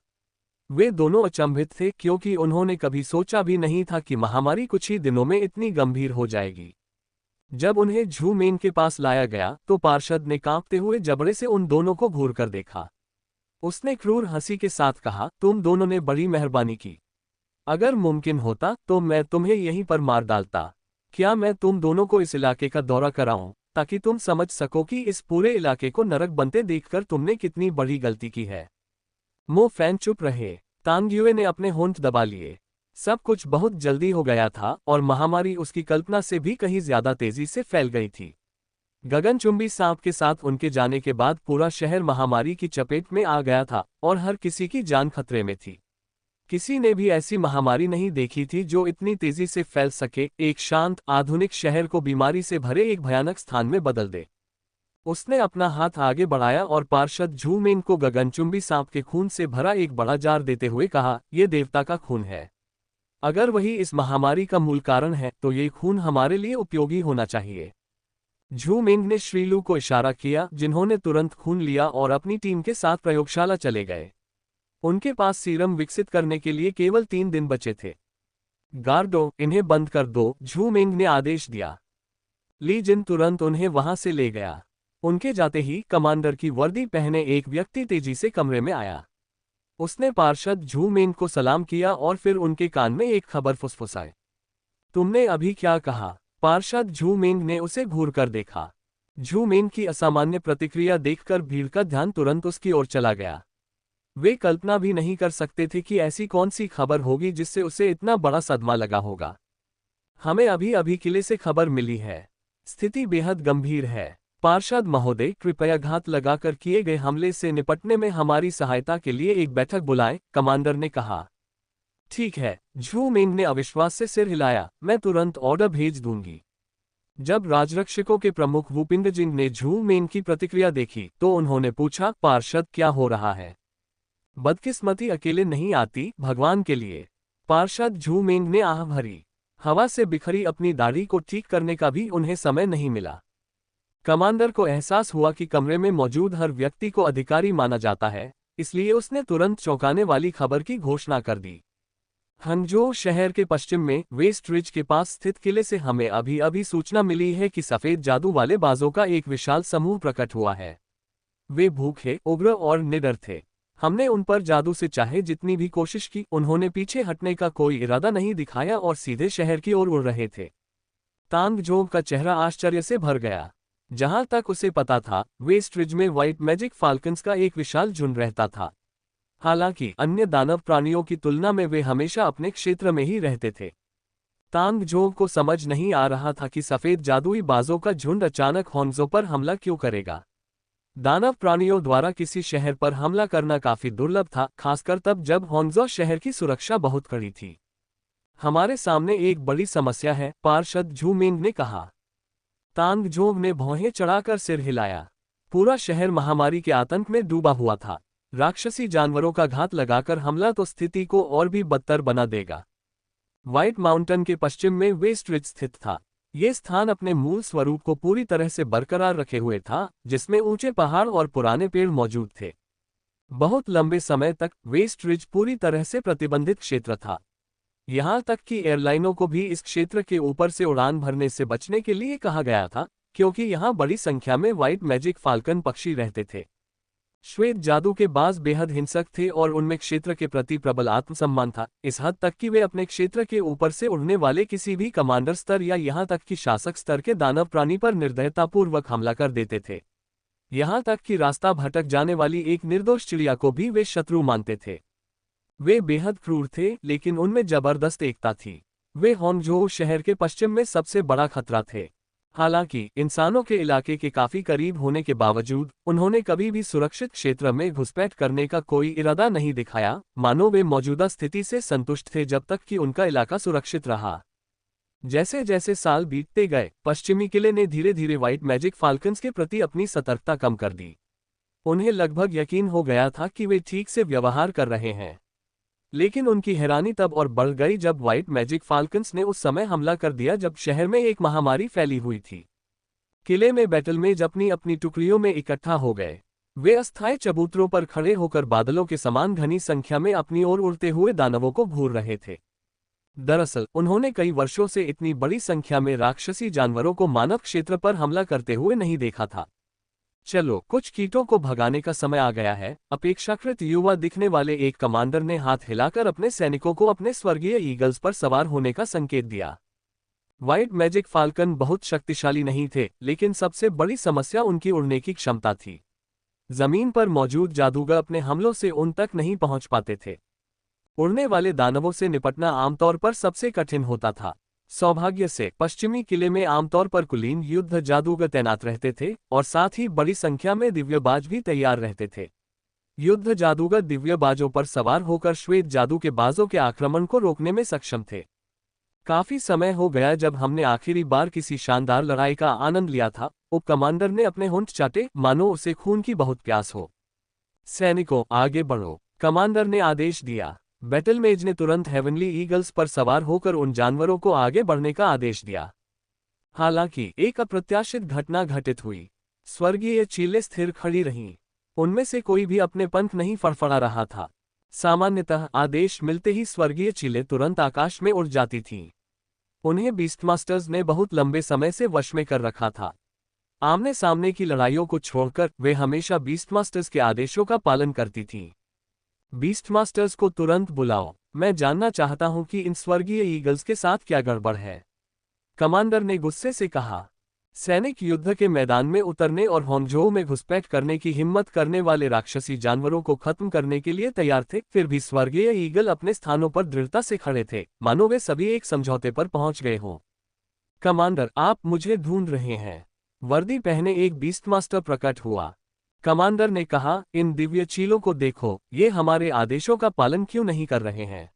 वे दोनों अचंभित थे क्योंकि उन्होंने कभी सोचा भी नहीं था कि महामारी कुछ ही दिनों में इतनी गंभीर हो जाएगी। जब उन्हें झू मेंग के पास लाया गया तो पार्षद ने कांपते हुए जबड़े से उन दोनों को घूरकर देखा। उसने क्रूर हंसी के साथ कहा, तुम दोनों ने बड़ी मेहरबानी की। अगर मुमकिन होता तो मैं तुम्हें यहीं पर मार डालता। क्या मैं तुम दोनों को इस इलाके का दौरा कराऊं, ताकि तुम समझ सको कि इस पूरे इलाके को नरक बनते देखकर तुमने कितनी बड़ी गलती की है। मो फैन चुप रहे। तांग युए ने अपने होंठ दबा लिए। सब कुछ बहुत जल्दी हो गया था और महामारी उसकी कल्पना से भी कहीं ज्यादा तेजी से फैल गई थी। गगनचुंबी सांप के साथ उनके जाने के बाद पूरा शहर महामारी की चपेट में आ गया था और हर किसी की जान खतरे में थी। किसी ने भी ऐसी महामारी नहीं देखी थी जो इतनी तेजी से फैल सके, एक शांत आधुनिक शहर को बीमारी से भरे एक भयानक स्थान में बदल दे। उसने अपना हाथ आगे बढ़ाया और पार्षद झू मेंग को गगनचुंबी सांप के खून से भरा एक बड़ा जार देते हुए कहा, यह देवता का खून है। अगर वही इस महामारी का मूल कारण है तो ये खून हमारे लिए उपयोगी होना चाहिए। झू मेंग ने श्रीलू को इशारा किया, जिन्होंने तुरंत खून लिया और अपनी टीम के साथ प्रयोगशाला चले गए। उनके पास सीरम विकसित करने के लिए केवल 3 दिन बचे थे। गार्डो, इन्हें बंद कर दो, झू मेंग ने आदेश दिया। ली जिन तुरंत उन्हें वहां से ले गया। उनके जाते ही कमांडर की वर्दी पहने एक व्यक्ति तेजी से कमरे में आया। उसने पार्षद झू मेंग को सलाम किया और फिर उनके कान में एक खबर फुसफुसाई। तुमने अभी क्या कहा? पार्षद झू मेंग ने उसे घूर कर देखा। झू मेंग की असामान्य प्रतिक्रिया देखकर भीड़ का ध्यान तुरंत उसकी ओर चला गया। वे कल्पना भी नहीं कर सकते थे कि ऐसी कौन सी खबर होगी जिससे उसे इतना बड़ा सदमा लगा होगा। हमें अभी अभी किले से खबर मिली है। स्थिति बेहद गंभीर है। पार्षद महोदय, कृपया घात लगाकर किए गए हमले से निपटने में हमारी सहायता के लिए एक बैठक बुलाएं, कमांडर ने कहा। ठीक है, झू मेंग ने अविश्वास से सिर हिलाया, मैं तुरंत ऑर्डर भेज दूंगी। जब राजरक्षकों के प्रमुख वुपिंग जिंग ने झू मेंग की प्रतिक्रिया देखी तो उन्होंने पूछा, पार्षद क्या हो रहा है? बदकिस्मती अकेले नहीं आती, भगवान के लिए। पार्षद झू मेंग ने आह भरी। हवा से बिखरी अपनी दाढ़ी को ठीक करने का भी उन्हें समय नहीं मिला। कमांडर को एहसास हुआ कि कमरे में मौजूद हर व्यक्ति को अधिकारी माना जाता है, इसलिए उसने तुरंत चौंकाने वाली खबर की घोषणा कर दी। हंगझोउ शहर के पश्चिम में वेस्ट रिज के पास स्थित किले से हमें अभी अभी सूचना मिली है कि सफेद जादू वाले बाजों का एक विशाल समूह प्रकट हुआ है। वे भूखे, उग्र और निडर थे। हमने उन पर जादू से चाहे जितनी भी कोशिश की, उन्होंने पीछे हटने का कोई इरादा नहीं दिखाया और सीधे शहर की ओर उड़ रहे थे। तांग जोव का चेहरा आश्चर्य से भर गया। जहां तक उसे पता था, वेस्ट रिज में व्हाइट मैजिक फाल्कन्स का एक विशाल झुंड रहता था। हालांकि अन्य दानव प्राणियों की तुलना में वे हमेशा अपने क्षेत्र में ही रहते थे। तांग जोव को समझ नहीं आ रहा था कि सफेद जादुई बाजों का झुंड अचानक होंगजो पर हमला क्यों करेगा। दानव प्राणियों द्वारा किसी शहर पर हमला करना काफी दुर्लभ था, खासकर तब जब होंगजो शहर की सुरक्षा बहुत कड़ी थी। हमारे सामने एक बड़ी समस्या है, पार्षद झू मेंग ने कहा। तांग जोव ने भौहें चढ़ाकर सिर हिलाया। पूरा शहर महामारी के आतंक में डूबा हुआ था। राक्षसी जानवरों का घात लगाकर हमला तो स्थिति को और भी बदतर बना देगा। व्हाइट माउंटेन के पश्चिम में वेस्ट रिज स्थित था। ये स्थान अपने मूल स्वरूप को पूरी तरह से बरकरार रखे हुए था, जिसमें ऊंचे पहाड़ और पुराने पेड़ मौजूद थे। बहुत लंबे समय तक वेस्ट रिज पूरी तरह से प्रतिबंधित क्षेत्र था। यहां तक कि एयरलाइनों को भी इस क्षेत्र के ऊपर से उड़ान भरने से बचने के लिए कहा गया था, क्योंकि यहां बड़ी संख्या में व्हाइट मैजिक फाल्कन पक्षी रहते थे। श्वेत जादू के बाज बेहद हिंसक थे और उनमें क्षेत्र के प्रति प्रबल आत्मसम्मान था, इस हद तक कि वे अपने क्षेत्र के ऊपर से उड़ने वाले किसी भी कमांडर स्तर या यहां तक कि शासक स्तर के दानव प्राणी पर निर्दयतापूर्वक हमला कर देते थे। यहां तक कि रास्ता भटक जाने वाली एक निर्दोष चिड़िया को भी वे शत्रु मानते थे। वे बेहद क्रूर थे, लेकिन उनमें जबरदस्त एकता थी। वे होंगझोउ शहर के पश्चिम में सबसे बड़ा खतरा थे। हालांकि इंसानों के इलाके के काफी करीब होने के बावजूद उन्होंने कभी भी सुरक्षित क्षेत्र में घुसपैठ करने का कोई इरादा नहीं दिखाया, मानो वे मौजूदा स्थिति से संतुष्ट थे जब तक कि उनका इलाका सुरक्षित रहा। जैसे जैसे साल बीतते गए, पश्चिमी किले ने धीरे धीरे व्हाइट मैजिक फाल्कन्स के प्रति अपनी सतर्कता कम कर दी। उन्हें लगभग यकीन हो गया था कि वे ठीक से व्यवहार कर रहे हैं। लेकिन उनकी हैरानी तब और बढ़ गई जब व्हाइट मैजिक फाल्कन्स ने उस समय हमला कर दिया जब शहर में एक महामारी फैली हुई थी। किले में बैटलमेज अपनी अपनी टुकड़ियों में इकट्ठा हो गए। वे अस्थायी चबूतरों पर खड़े होकर बादलों के समान घनी संख्या में अपनी ओर उड़ते हुए दानवों को घूर रहे थे। दरअसल उन्होंने कई वर्षों से इतनी बड़ी संख्या में राक्षसी जानवरों को मानव क्षेत्र पर हमला करते हुए नहीं देखा था। चलो, कुछ कीटों को भगाने का समय आ गया है। अपेक्षाकृत युवा दिखने वाले एक कमांडर ने हाथ हिलाकर अपने सैनिकों को अपने स्वर्गीय ईगल्स पर सवार होने का संकेत दिया। व्हाइट मैजिक फाल्कन बहुत शक्तिशाली नहीं थे, लेकिन सबसे बड़ी समस्या उनकी उड़ने की क्षमता थी। जमीन पर मौजूद जादूगर अपने हमलों से उन तक नहीं पहुंच पाते थे। उड़ने वाले दानवों से निपटना आमतौर पर सबसे कठिन होता था। सौभाग्य से पश्चिमी किले में आमतौर पर कुलीन युद्ध जादूगर तैनात रहते थे और साथ ही बड़ी संख्या में दिव्यबाज भी तैयार रहते थे। युद्ध जादूगर दिव्यबाजों पर सवार होकर श्वेत जादू के बाजों के आक्रमण को रोकने में सक्षम थे। काफी समय हो गया जब हमने आखिरी बार किसी शानदार लड़ाई का आनंद लिया था। उप कमांडर ने अपने होंठ चाटे, मानो उसे खून की बहुत प्यास हो। सैनिकों, आगे बढ़ो, कमांडर ने आदेश दिया। बैटलमेज ने तुरंत हेवनली ईगल्स पर सवार होकर उन जानवरों को आगे बढ़ने का आदेश दिया। हालांकि एक अप्रत्याशित घटना घटित हुई। स्वर्गीय चीलें स्थिर खड़ी रहीं। उनमें से कोई भी अपने पंख नहीं फड़फड़ा रहा था। सामान्यतः आदेश मिलते ही स्वर्गीय चीलें तुरंत आकाश में उड़ जाती थीं। उन्हें बीस्टमास्टर्स ने बहुत लंबे समय से वश में कर रखा था। आमने सामने की लड़ाइयों को छोड़कर वे हमेशा बीस्टमास्टर्स के आदेशों का पालन करती थीं। बीस्टमास्टर्स को तुरंत बुलाओ, मैं जानना चाहता हूं कि इन स्वर्गीय ईगल्स के साथ क्या गड़बड़ है, कमांडर ने गुस्से से कहा। सैनिक युद्ध के मैदान में उतरने और होंगझोऊ में घुसपैठ करने की हिम्मत करने वाले राक्षसी जानवरों को खत्म करने के लिए तैयार थे। फिर भी स्वर्गीय ईगल अपने स्थानों पर दृढ़ता से खड़े थे, मानो वे सभी एक समझौते पर पहुंच गए हों। कमांडर, आप मुझे ढूंढ रहे हैं। वर्दी पहने एक बीस्टमास्टर प्रकट हुआ। कमांडर ने कहा, इन दिव्य चीलों को देखो, ये हमारे आदेशों का पालन क्यों नहीं कर रहे हैं।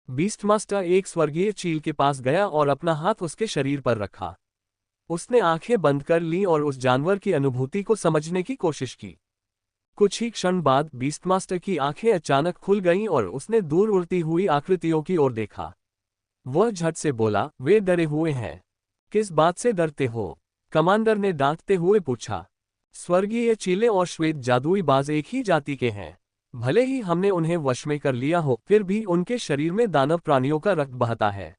बीस्टमास्टर एक स्वर्गीय चील के पास गया और अपना हाथ उसके शरीर पर रखा। उसने आंखें बंद कर लीं और उस जानवर की अनुभूति को समझने की कोशिश की। कुछ ही क्षण बाद बीस्टमास्टर की आंखें अचानक खुल गईं और उसने दूर उड़ती हुई आकृतियों की ओर देखा। वह झट से बोला, वे डरे हुए हैं। किस बात से डरते हो, कमांडर ने डांटते हुए पूछा। स्वर्गीय चीले और श्वेत जादुई बाज एक ही जाति के हैं। भले ही हमने उन्हें वश में कर लिया हो, फिर भी उनके शरीर में दानव प्राणियों का रक्त बहता है।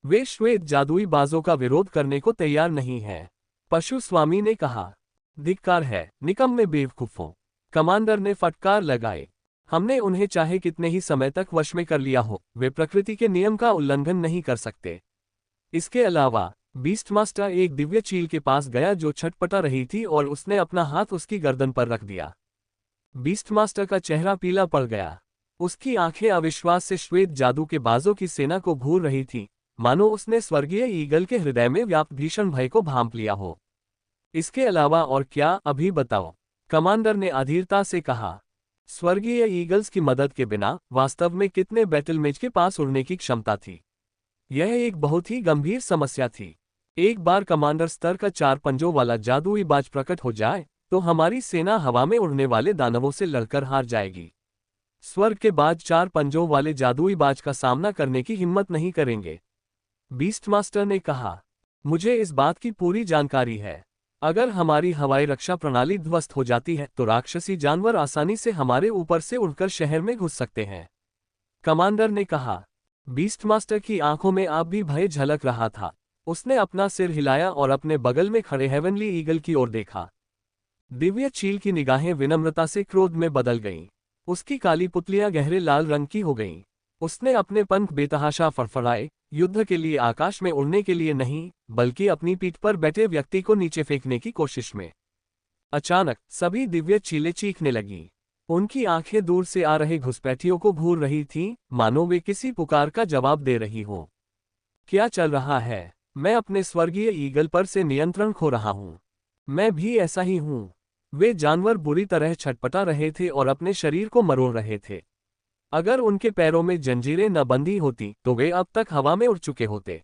वे श्वेत जादुई बाजों का विरोध करने को तैयार नहीं हैं, पशु स्वामी ने कहा। धिक्कार है, निकम्मे बेवकूफों, कमांडर ने फटकार लगाए। हमने उन्हें चाहे कितने ही समय तक वश में कर लिया हो, वे प्रकृति के नियम का उल्लंघन नहीं कर सकते। इसके अलावा बीस्टमास्टर एक दिव्य चील के पास गया जो छटपटा रही थी और उसने अपना हाथ उसकी गर्दन पर रख दिया। बीस्टमास्टर का चेहरा पीला पड़ गया। उसकी आंखें अविश्वास से श्वेत जादू के बाजों की सेना को घूर रही थीं, मानो उसने स्वर्गीय ईगल के हृदय में व्याप्त भीषण भय को भांप लिया हो। इसके अलावा और क्या, अभी बताओ, कमांडर ने अधीरता से कहा। स्वर्गीय ईगल्स की मदद के बिना वास्तव में कितने बैटलमेज के पास उड़ने की क्षमता थी? यह एक बहुत ही गंभीर समस्या थी। एक बार कमांडर स्तर का 4 पंजों वाला जादुई बाज प्रकट हो जाए तो हमारी सेना हवा में उड़ने वाले दानवों से लड़कर हार जाएगी। स्वर्ग के बाज 4 पंजों वाले जादुई बाज का सामना करने की हिम्मत नहीं करेंगे, बीस्टमास्टर ने कहा। मुझे इस बात की पूरी जानकारी है। अगर हमारी हवाई रक्षा प्रणाली ध्वस्त हो जाती है तो राक्षसी जानवर आसानी से हमारे ऊपर से उड़कर शहर में घुस सकते हैं, कमांडर ने कहा। बीस्टमास्टर की आंखों में अब भी भय झलक रहा था। उसने अपना सिर हिलाया और अपने बगल में खड़े हेवनली ईगल की ओर देखा। दिव्य चील की निगाहें विनम्रता से क्रोध में बदल गईं। उसकी काली पुतलियां गहरे लाल रंग की हो गईं। उसने अपने पंख बेतहाशा फड़फड़ाए, युद्ध के लिए आकाश में उड़ने के लिए नहीं, बल्कि अपनी पीठ पर बैठे व्यक्ति को नीचे फेंकने की कोशिश में। अचानक सभी दिव्य चीलें चीखने लगीं। उनकी आंखें दूर से आ रहे घुसपैठियों को घूर रही थीं, मानो वे किसी पुकार का जवाब दे रही हों। क्या चल रहा है? मैं अपने स्वर्गीय ईगल पर से नियंत्रण खो रहा हूं। मैं भी ऐसा ही हूं। वे जानवर बुरी तरह छटपटा रहे थे और अपने शरीर को मरोड़ रहे थे। अगर उनके पैरों में जंजीरें न बंधी होती तो वे अब तक हवा में उड़ चुके होते।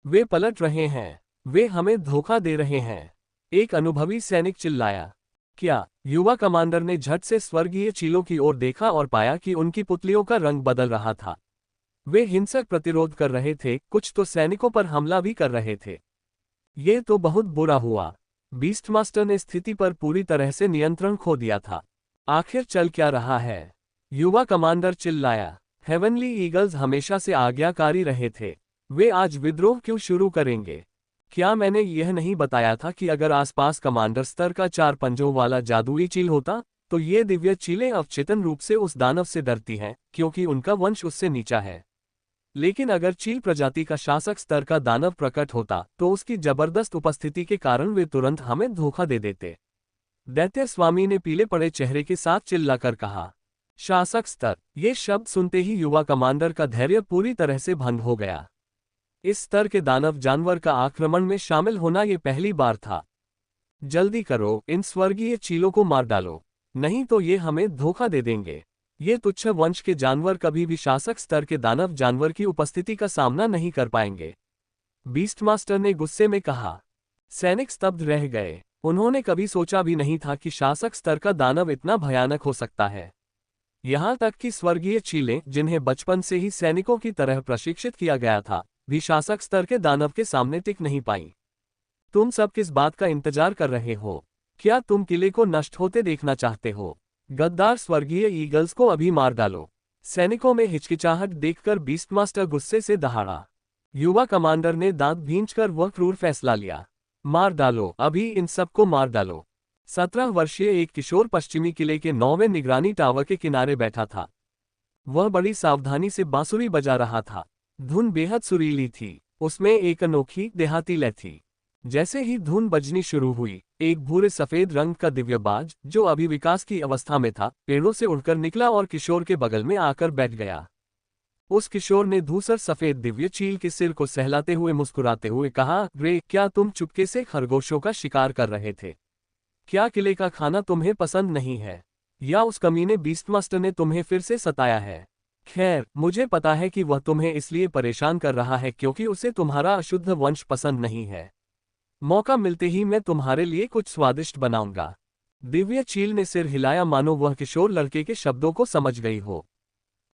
वे पलट रहे हैं, वे हमें धोखा दे रहे हैं, एक अनुभवी सैनिक चिल्लाया। क्या? युवा कमांडर ने झट से स्वर्गीय चीलों की ओर देखा और पाया कि उनकी पुतलियों का रंग बदल रहा था। वे हिंसक प्रतिरोध कर रहे थे, कुछ तो सैनिकों पर हमला भी कर रहे थे। ये तो बहुत बुरा हुआ। बीस्टमास्टर ने स्थिति पर पूरी तरह से नियंत्रण खो दिया था। आखिर चल क्या रहा है? युवा कमांडर चिल्लाया। हेवनली ईगल्स हमेशा से आज्ञाकारी रहे थे। वे आज विद्रोह क्यों शुरू करेंगे? क्या मैंने यह नहीं बताया था कि अगर आसपास कमांडर स्तर का 4 पंजों वाला जादुई चील होता तो ये दिव्य चीलें अवचेतन रूप से उस दानव से डरती हैं क्योंकि उनका वंश उससे नीचा है। लेकिन अगर चील प्रजाति का शासक स्तर का दानव प्रकट होता तो उसकी जबरदस्त उपस्थिति के कारण वे तुरंत हमें धोखा दे देते। दैत्य स्वामी ने पीले पड़े चेहरे के साथ चिल्लाकर कहा। शासक स्तर, ये शब्द सुनते ही युवा कमांडर का धैर्य पूरी तरह से भंग हो गया। इस स्तर के दानव जानवर का आक्रमण में शामिल होना ये पहली बार था। जल्दी करो, इन स्वर्गीय चीलों को मार डालो, नहीं तो ये हमें धोखा दे देंगे। ये तुच्छ वंश के जानवर कभी भी शासक स्तर के दानव जानवर की उपस्थिति का सामना नहीं कर पाएंगे। बीस्टमास्टर ने गुस्से में कहा। सैनिक स्तब्ध रह गए। उन्होंने कभी सोचा भी नहीं था कि शासक स्तर का दानव इतना भयानक हो सकता है। यहाँ तक कि स्वर्गीय चीलें, जिन्हें बचपन से ही सैनिकों की तरह प्रशिक्षित किया गया था, भी शासक स्तर के दानव के सामने टिक नहीं पाई। तुम सब किस बात का इंतजार कर रहे हो? क्या तुम किले को नष्ट होते देखना चाहते हो? गद्दार स्वर्गीय ईगल्स को अभी मार डालो। सैनिकों में हिचकिचाहट देखकर बीस्टमास्टर गुस्से से दहाड़ा। युवा कमांडर ने दांत भींचकर वह क्रूर फैसला लिया। मार डालो, अभी इन सबको मार डालो। 17 वर्षीय एक किशोर पश्चिमी किले के 9वें निगरानी टावर के किनारे बैठा था। वह बड़ी सावधानी से बांसुरी बजा रहा था। धुन बेहद सुरीली थी। उसमें एक अनोखी देहाती लय थी। जैसे ही धुन बजनी शुरू हुई, एक भूरे सफेद रंग का दिव्यबाज, जो अभी विकास की अवस्था में था, पेड़ों से उड़कर निकला और किशोर के बगल में आकर बैठ गया। उस किशोर ने धूसर सफेद दिव्य चील के सिर को सहलाते हुए मुस्कुराते हुए कहा, रे, क्या तुम चुपके से खरगोशों का शिकार कर रहे थे? क्या किले का खाना तुम्हें पसंद नहीं है, या उस कमीने बीस्टमास्टर ने तुम्हें फिर से सताया है? खैर, मुझे पता है कि वह तुम्हें इसलिए परेशान कर रहा है क्योंकि उसे तुम्हारा अशुद्ध वंश पसंद नहीं है। मौका मिलते ही मैं तुम्हारे लिए कुछ स्वादिष्ट बनाऊंगा। दिव्य चील ने सिर हिलाया मानो वह किशोर लड़के के शब्दों को समझ गई हो।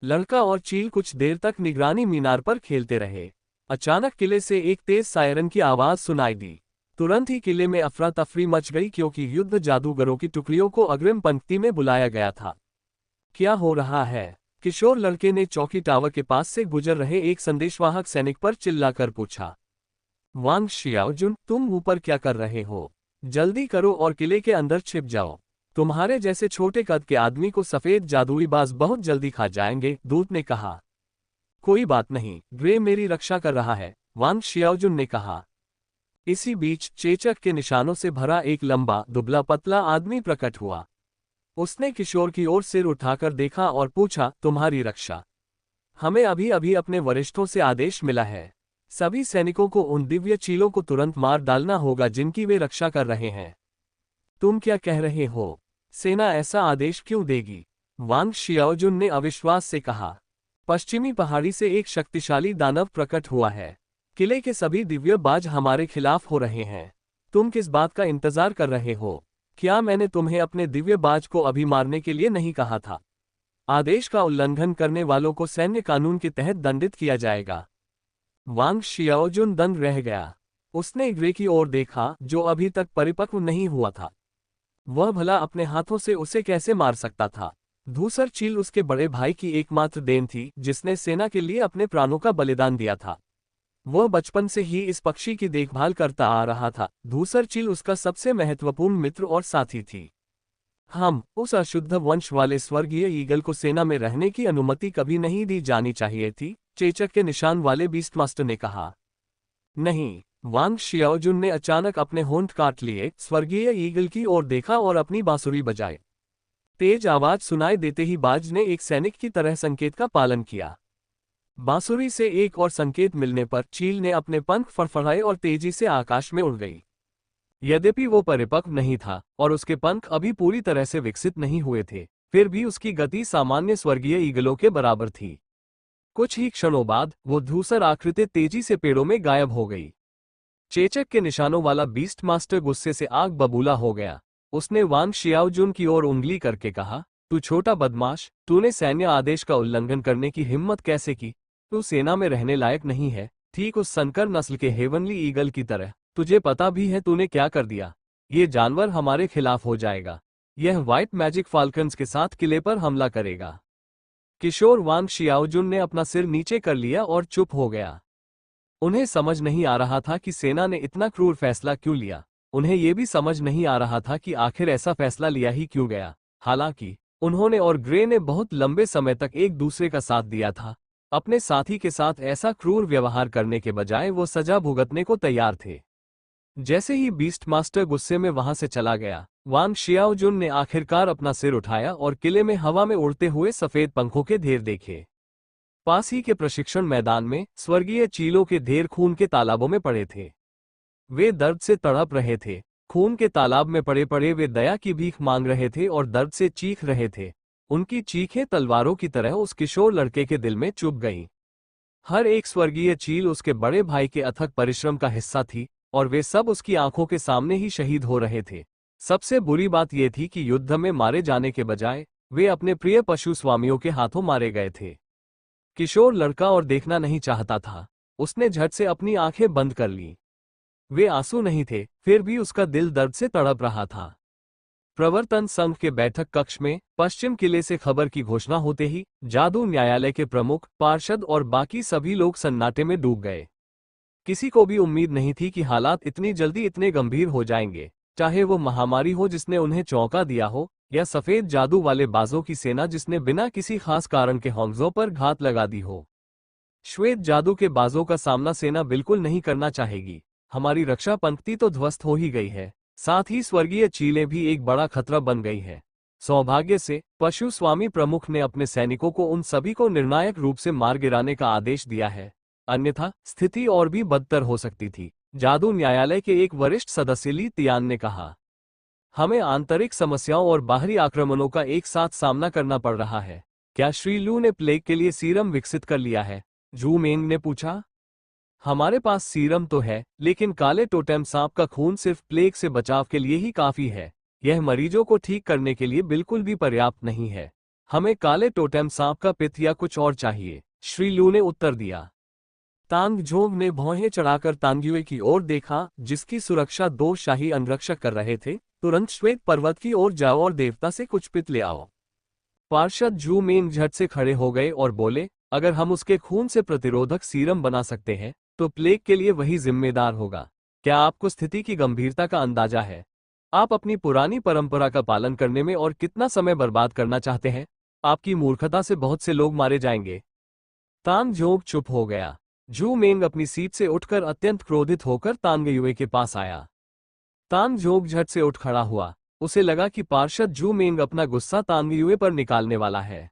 लड़का और चील कुछ देर तक निगरानी मीनार पर खेलते रहे। अचानक किले से एक तेज सायरन की आवाज सुनाई दी। तुरंत ही किले में अफरा तफरी मच गई क्योंकि युद्ध जादूगरों की टुकड़ियों को अग्रिम पंक्ति में बुलाया गया था। क्या हो रहा है? किशोर लड़के ने चौकी टावर के पास से गुजर रहे एक संदेशवाहक सैनिक पर चिल्लाकर पूछा। वांग शियाओजुन, तुम ऊपर क्या कर रहे हो? जल्दी करो और किले के अंदर छिप जाओ। तुम्हारे जैसे छोटे कद के आदमी को सफेद जादुई बाज बहुत जल्दी खा जाएंगे, दूत ने कहा। कोई बात नहीं, ग्रे मेरी रक्षा कर रहा है, वांग शियाओजुन ने कहा। इसी बीच चेचक के निशानों से भरा एक लंबा दुबला पतला आदमी प्रकट हुआ। उसने किशोर की ओर सिर उठाकर देखा और पूछा, तुम्हारी रक्षा? हमें अभी अभी अपने वरिष्ठों से आदेश मिला है। सभी सैनिकों को उन दिव्य चीलों को तुरंत मार डालना होगा जिनकी वे रक्षा कर रहे हैं। तुम क्या कह रहे हो? सेना ऐसा आदेश क्यों देगी? वांग शियाओजुन ने अविश्वास से कहा। पश्चिमी पहाड़ी से एक शक्तिशाली दानव प्रकट हुआ है। किले के सभी दिव्य बाज हमारे खिलाफ हो रहे हैं। तुम किस बात का इंतजार कर रहे हो? क्या मैंने तुम्हें अपने दिव्य बाज को अभी मारने के लिए नहीं कहा था? आदेश का उल्लंघन करने वालों को सैन्य कानून के तहत दंडित किया जाएगा। वांग शियाओजुन दंग रह गया। उसने ग्रे की ओर देखा, जो अभी तक परिपक्व नहीं हुआ था। वह भला अपने हाथों से उसे कैसे मार सकता था? धूसर चील उसके बड़े भाई की एकमात्र देन थी, जिसने सेना के लिए अपने प्राणों का बलिदान दिया था। वह बचपन से ही इस पक्षी की देखभाल करता आ रहा था। धूसर चील उसका सबसे महत्वपूर्ण मित्र और साथी थी। हम उस अशुद्ध वंश वाले स्वर्गीय ईगल को सेना में रहने की अनुमति कभी नहीं दी जानी चाहिए थी, चेचक के निशान वाले बीस्टमास्टर ने कहा। नहीं, वांग शियाओजुन ने अचानक अपने होंठ काट लिए, स्वर्गीय ईगल की ओर देखा और अपनी बांसुरी बजाई। तेज आवाज सुनाई देते ही बाज ने एक सैनिक की तरह संकेत का पालन किया। बांसुरी से एक और संकेत मिलने पर चील ने अपने पंख फड़फड़ाए और तेजी से आकाश में उड़ गई। यद्यपि वो परिपक्व नहीं था और उसके पंख अभी पूरी तरह से विकसित नहीं हुए थे, फिर भी उसकी गति सामान्य स्वर्गीय ईगलों के बराबर थी। कुछ ही क्षणों बाद वो धूसर आकृति तेजी से पेड़ों में गायब हो गई। चेचक के निशानों वाला बीस्ट मास्टर गुस्से से आग बबूला हो गया। उसने वांग शियाओजुन की ओर उंगली करके कहा, तू छोटा बदमाश, तूने सैन्य आदेश का उल्लंघन करने की हिम्मत कैसे की? तू सेना में रहने लायक नहीं है, ठीक उस संकर नस्ल के हेवनली ईगल की तरह। तुझे पता भी है तूने क्या कर दिया। ये जानवर हमारे खिलाफ हो जाएगा। यह व्हाइट मैजिक फाल्कन्स के साथ किले पर हमला करेगा। किशोर वांग शियाओजुन ने अपना सिर नीचे कर लिया और चुप हो गया। उन्हें समझ नहीं आ रहा था कि सेना ने इतना क्रूर फैसला क्यों लिया। उन्हें यह भी समझ नहीं आ रहा था कि आखिर ऐसा फैसला लिया ही क्यों गया। हालांकि उन्होंने और ग्रे ने बहुत लंबे समय तक एक दूसरे का साथ दिया था। अपने साथी के साथ ऐसा क्रूर व्यवहार करने के बजाय वो सजा भुगतने को तैयार थे। जैसे ही बीस्ट मास्टर गुस्से में वहां से चला गया, वांग शियाओजुन ने आखिरकार अपना सिर उठाया और किले में हवा में उड़ते हुए सफेद पंखों के ढेर देखे। पास ही के प्रशिक्षण मैदान में स्वर्गीय चीलों के ढेर खून के तालाबों में पड़े थे। वे दर्द से तड़प रहे थे। खून के तालाब में पड़े पड़े वे दया की भीख मांग रहे थे और दर्द से चीख रहे थे। उनकी चीखें तलवारों की तरह उस किशोर लड़के के दिल में चुभ गईं। हर एक स्वर्गीय चील उसके बड़े भाई के अथक परिश्रम का हिस्सा थी और वे सब उसकी आंखों के सामने ही शहीद हो रहे थे। सबसे बुरी बात यह थी कि युद्ध में मारे जाने के बजाय वे अपने प्रिय पशु स्वामियों के हाथों मारे गए थे। किशोर लड़का और देखना नहीं चाहता था। उसने झट से अपनी आंखें बंद कर लीं। वे आंसू नहीं थे, फिर भी उसका दिल दर्द से तड़प रहा था। प्रवर्तन संघ के बैठक कक्ष में पश्चिम किले से खबर की घोषणा होते ही जादू न्यायालय के प्रमुख, पार्षद और बाकी सभी लोग सन्नाटे में डूब गए। किसी को भी उम्मीद नहीं थी कि हालात इतनी जल्दी इतने गंभीर हो जाएंगे, चाहे वो महामारी हो जिसने उन्हें चौंका दिया हो, या सफेद जादू वाले बाजों की सेना जिसने बिना किसी खास कारण के होंगजो पर घात लगा दी हो। श्वेत जादू के बाजों का सामना सेना बिल्कुल नहीं करना चाहेगी। हमारी रक्षा पंक्ति तो ध्वस्त हो ही गई है, साथ ही स्वर्गीय चीलें भी एक बड़ा खतरा बन गई है। सौभाग्य से पशु स्वामी प्रमुख ने अपने सैनिकों को उन सभी को निर्णायक रूप से मार गिराने का आदेश दिया है, अन्यथा स्थिति और भी बदतर हो सकती थी। जादू न्यायालय के एक वरिष्ठ सदस्य ली तियान ने कहा, हमें आंतरिक समस्याओं और बाहरी आक्रमणों का एक साथ सामना करना पड़ रहा है। क्या श्री लू ने प्लेग के लिए सीरम विकसित कर लिया है? जू मेंग ने पूछा। हमारे पास सीरम तो है, लेकिन काले टोटेम सांप का खून सिर्फ प्लेग से बचाव के लिए ही काफी है। यह मरीजों को ठीक करने के लिए बिल्कुल भी पर्याप्त नहीं है। हमें काले टोटेम सांप का पित्त या कुछ और चाहिए, श्री लू ने उत्तर दिया। तांग झोंग ने भौहें चढ़ाकर तांग्युए की ओर देखा, जिसकी सुरक्षा 2 शाही अंगरक्षक कर रहे थे। तुरंत श्वेत पर्वत की ओर जाओ और देवता से कुछ पित्त ले आओ। पार्षद जू मेंग झट से खड़े हो गए और बोले, अगर हम उसके खून से प्रतिरोधक सीरम बना सकते हैं तो प्लेग के लिए वही जिम्मेदार होगा। क्या आपको स्थिति की गंभीरता का अंदाजा है? आप अपनी पुरानी परंपरा का पालन करने में और कितना समय बर्बाद करना चाहते हैं? आपकी मूर्खता से बहुत से लोग मारे जाएंगे। तांग झोंग चुप हो गया। जू मेंग अपनी सीट से उठकर अत्यंत क्रोधित होकर तांगयुए के पास आया। तांग झोंग झट से उठ खड़ा हुआ। उसे लगा कि पार्षद जू मेंग अपना गुस्सा तांगयुए पर निकालने वाला है।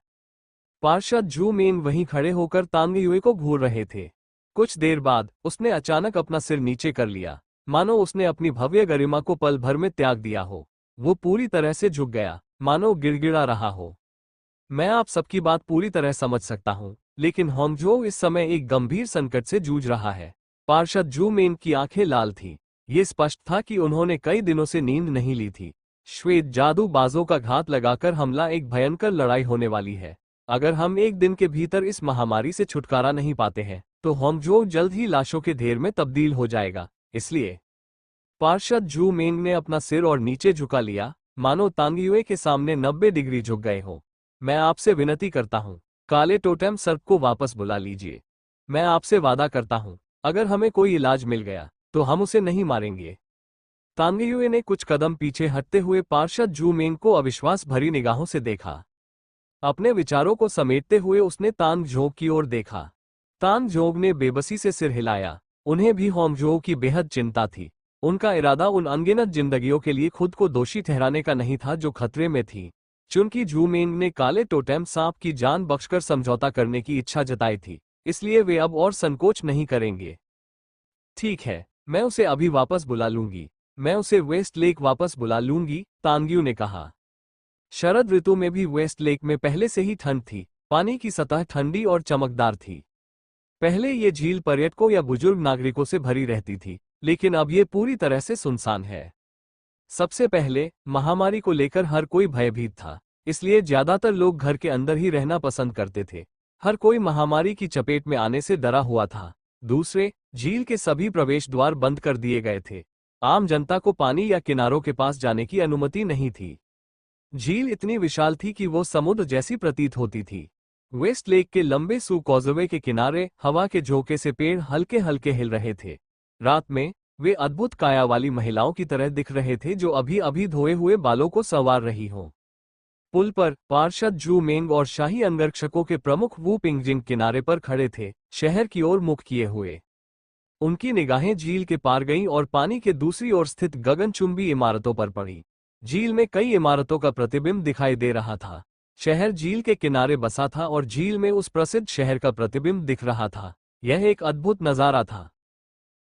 पार्षद जू मेंग वहीं खड़े होकर तांगयुए को घूर रहे थे। कुछ देर बाद उसने अचानक अपना सिर नीचे कर लिया, मानो उसने अपनी भव्य गरिमा को पल भर में त्याग दिया हो। वो पूरी तरह से झुक गया, मानो गिड़गिड़ा रहा हो। मैं आप सबकी बात पूरी तरह समझ सकता हूँ, लेकिन होंगजो इस समय एक गंभीर संकट से जूझ रहा है। पार्षद जू मेंग की आंखें लाल थीं। ये स्पष्ट था कि उन्होंने कई दिनों से नींद नहीं ली थी। श्वेत जादू बाजों का घात लगाकर हमला एक भयंकर लड़ाई होने वाली है। अगर हम एक दिन के भीतर इस महामारी से छुटकारा नहीं पाते हैं तो होंगजो जल्द ही लाशों के ढेर में तब्दील हो जाएगा। इसलिए पार्षद जू मेंग ने अपना सिर और नीचे झुका लिया, मानो तांगयुए के सामने 90 डिग्री झुक गए हो। मैं आपसे विनती करता हूँ, काले टोटेम सर्प को वापस बुला लीजिए। मैं आपसे वादा करता हूँ, अगर हमें कोई इलाज मिल गया तो हम उसे नहीं मारेंगे। तांगयुए ने कुछ कदम पीछे हटते हुए पार्षद जू मेंग को अविश्वास भरी निगाहों से देखा। अपने विचारों को समेटते हुए उसने तांग झोंग की ओर देखा। तांग झोंग ने बेबसी से सिर हिलाया। उन्हें भी होंगजो की बेहद चिंता थी। उनका इरादा उन अनगिनत जिंदगियों के लिए खुद को दोषी ठहराने का नहीं था जो खतरे में थी। चूंकि जू मेंग ने काले टोटेम सांप की जान बख्शकर समझौता करने की इच्छा जताई थी, इसलिए वे अब और संकोच नहीं करेंगे। ठीक है, मैं उसे अभी वापस बुला लूंगी। मैं उसे वेस्ट लेक वापस बुला लूंगी, तांग्यू ने कहा। शरद ऋतु में भी वेस्ट लेक में पहले से ही ठंड थी। पानी की सतह ठंडी और चमकदार थी। पहले ये झील पर्यटकों या बुजुर्ग नागरिकों से भरी रहती थी, लेकिन अब ये पूरी तरह से सुनसान है। सबसे पहले महामारी को लेकर हर कोई भयभीत था, इसलिए ज्यादातर लोग घर के अंदर ही रहना पसंद करते थे। हर कोई महामारी की चपेट में आने से डरा हुआ था। दूसरे, झील के सभी प्रवेश द्वार बंद कर दिए गए थे। आम जनता को पानी या किनारों के पास जाने की अनुमति नहीं थी। झील इतनी विशाल थी कि वो समुद्र जैसी प्रतीत होती थी। वेस्ट लेक के लंबे सू कॉजवे के किनारे हवा के झोंके से पेड़ हल्के हल्के हिल रहे थे। रात में वे अद्भुत काया वाली महिलाओं की तरह दिख रहे थे जो अभी अभी धोए हुए बालों को संवार रही हों। पुल पर पार्षद जू मेंग और शाही अंगरक्षकों के प्रमुख वू पिंगजिंग किनारे पर खड़े थे, शहर की ओर मुख किए हुए। उनकी निगाहें झील के पार गईं और पानी के दूसरी ओर स्थित गगनचुंबी इमारतों पर पड़ी। झील में कई इमारतों का प्रतिबिंब दिखाई दे रहा था। शहर झील के किनारे बसा था और झील में उस प्रसिद्ध शहर का प्रतिबिंब दिख रहा था। यह एक अद्भुत नजारा था।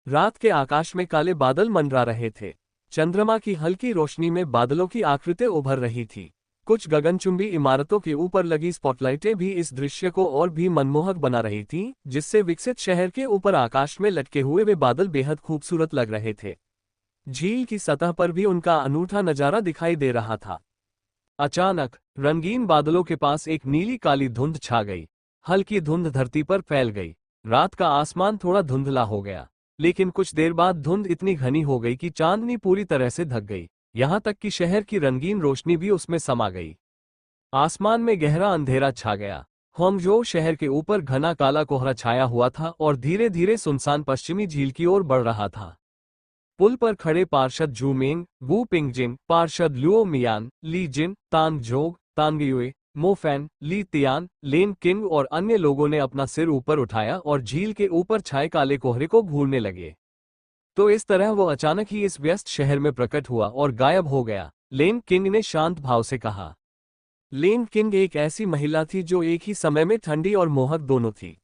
रात के आकाश में काले बादल मंडरा रहे थे। चंद्रमा की हल्की रोशनी में बादलों की आकृतियां उभर रही थी। कुछ गगनचुंबी इमारतों के ऊपर लगी स्पॉटलाइटें भी इस दृश्य को और भी मनमोहक बना रही थीं, जिससे विकसित शहर के ऊपर आकाश में लटके हुए वे बादल बेहद खूबसूरत लग रहे थे। झील की सतह पर भी उनका अनूठा नजारा दिखाई दे रहा था। अचानक रंगीन बादलों के पास एक नीली काली धुंध छा गई। हल्की धुंध धरती पर फैल गई। रात का आसमान थोड़ा धुंधला हो गया, लेकिन कुछ देर बाद धुंध इतनी घनी हो गई कि चांदनी पूरी तरह से ढक गई, यहां तक कि शहर की रंगीन रोशनी भी उसमें समा गई। आसमान में गहरा अंधेरा छा गया। होंगजो शहर के ऊपर घना काला कोहरा छाया हुआ था और धीरे धीरे सुनसान पश्चिमी झील की ओर बढ़ रहा था। पुल पर खड़े पार्षद जू मेंग, वू पिंगजिन, पार्षद लुओ मियान, ली जिन, तान जोग, तानगयुए, मोफैन, ली तियान, लेन किंग और अन्य लोगों ने अपना सिर ऊपर उठाया और झील के ऊपर छाए काले कोहरे को घूरने लगे। तो इस तरह वो अचानक ही इस व्यस्त शहर में प्रकट हुआ और गायब हो गया, लेन किंग ने शांत भाव से कहा। लेन किंग एक ऐसी महिला थी जो एक ही समय में ठंडी और मोहक दोनों थी।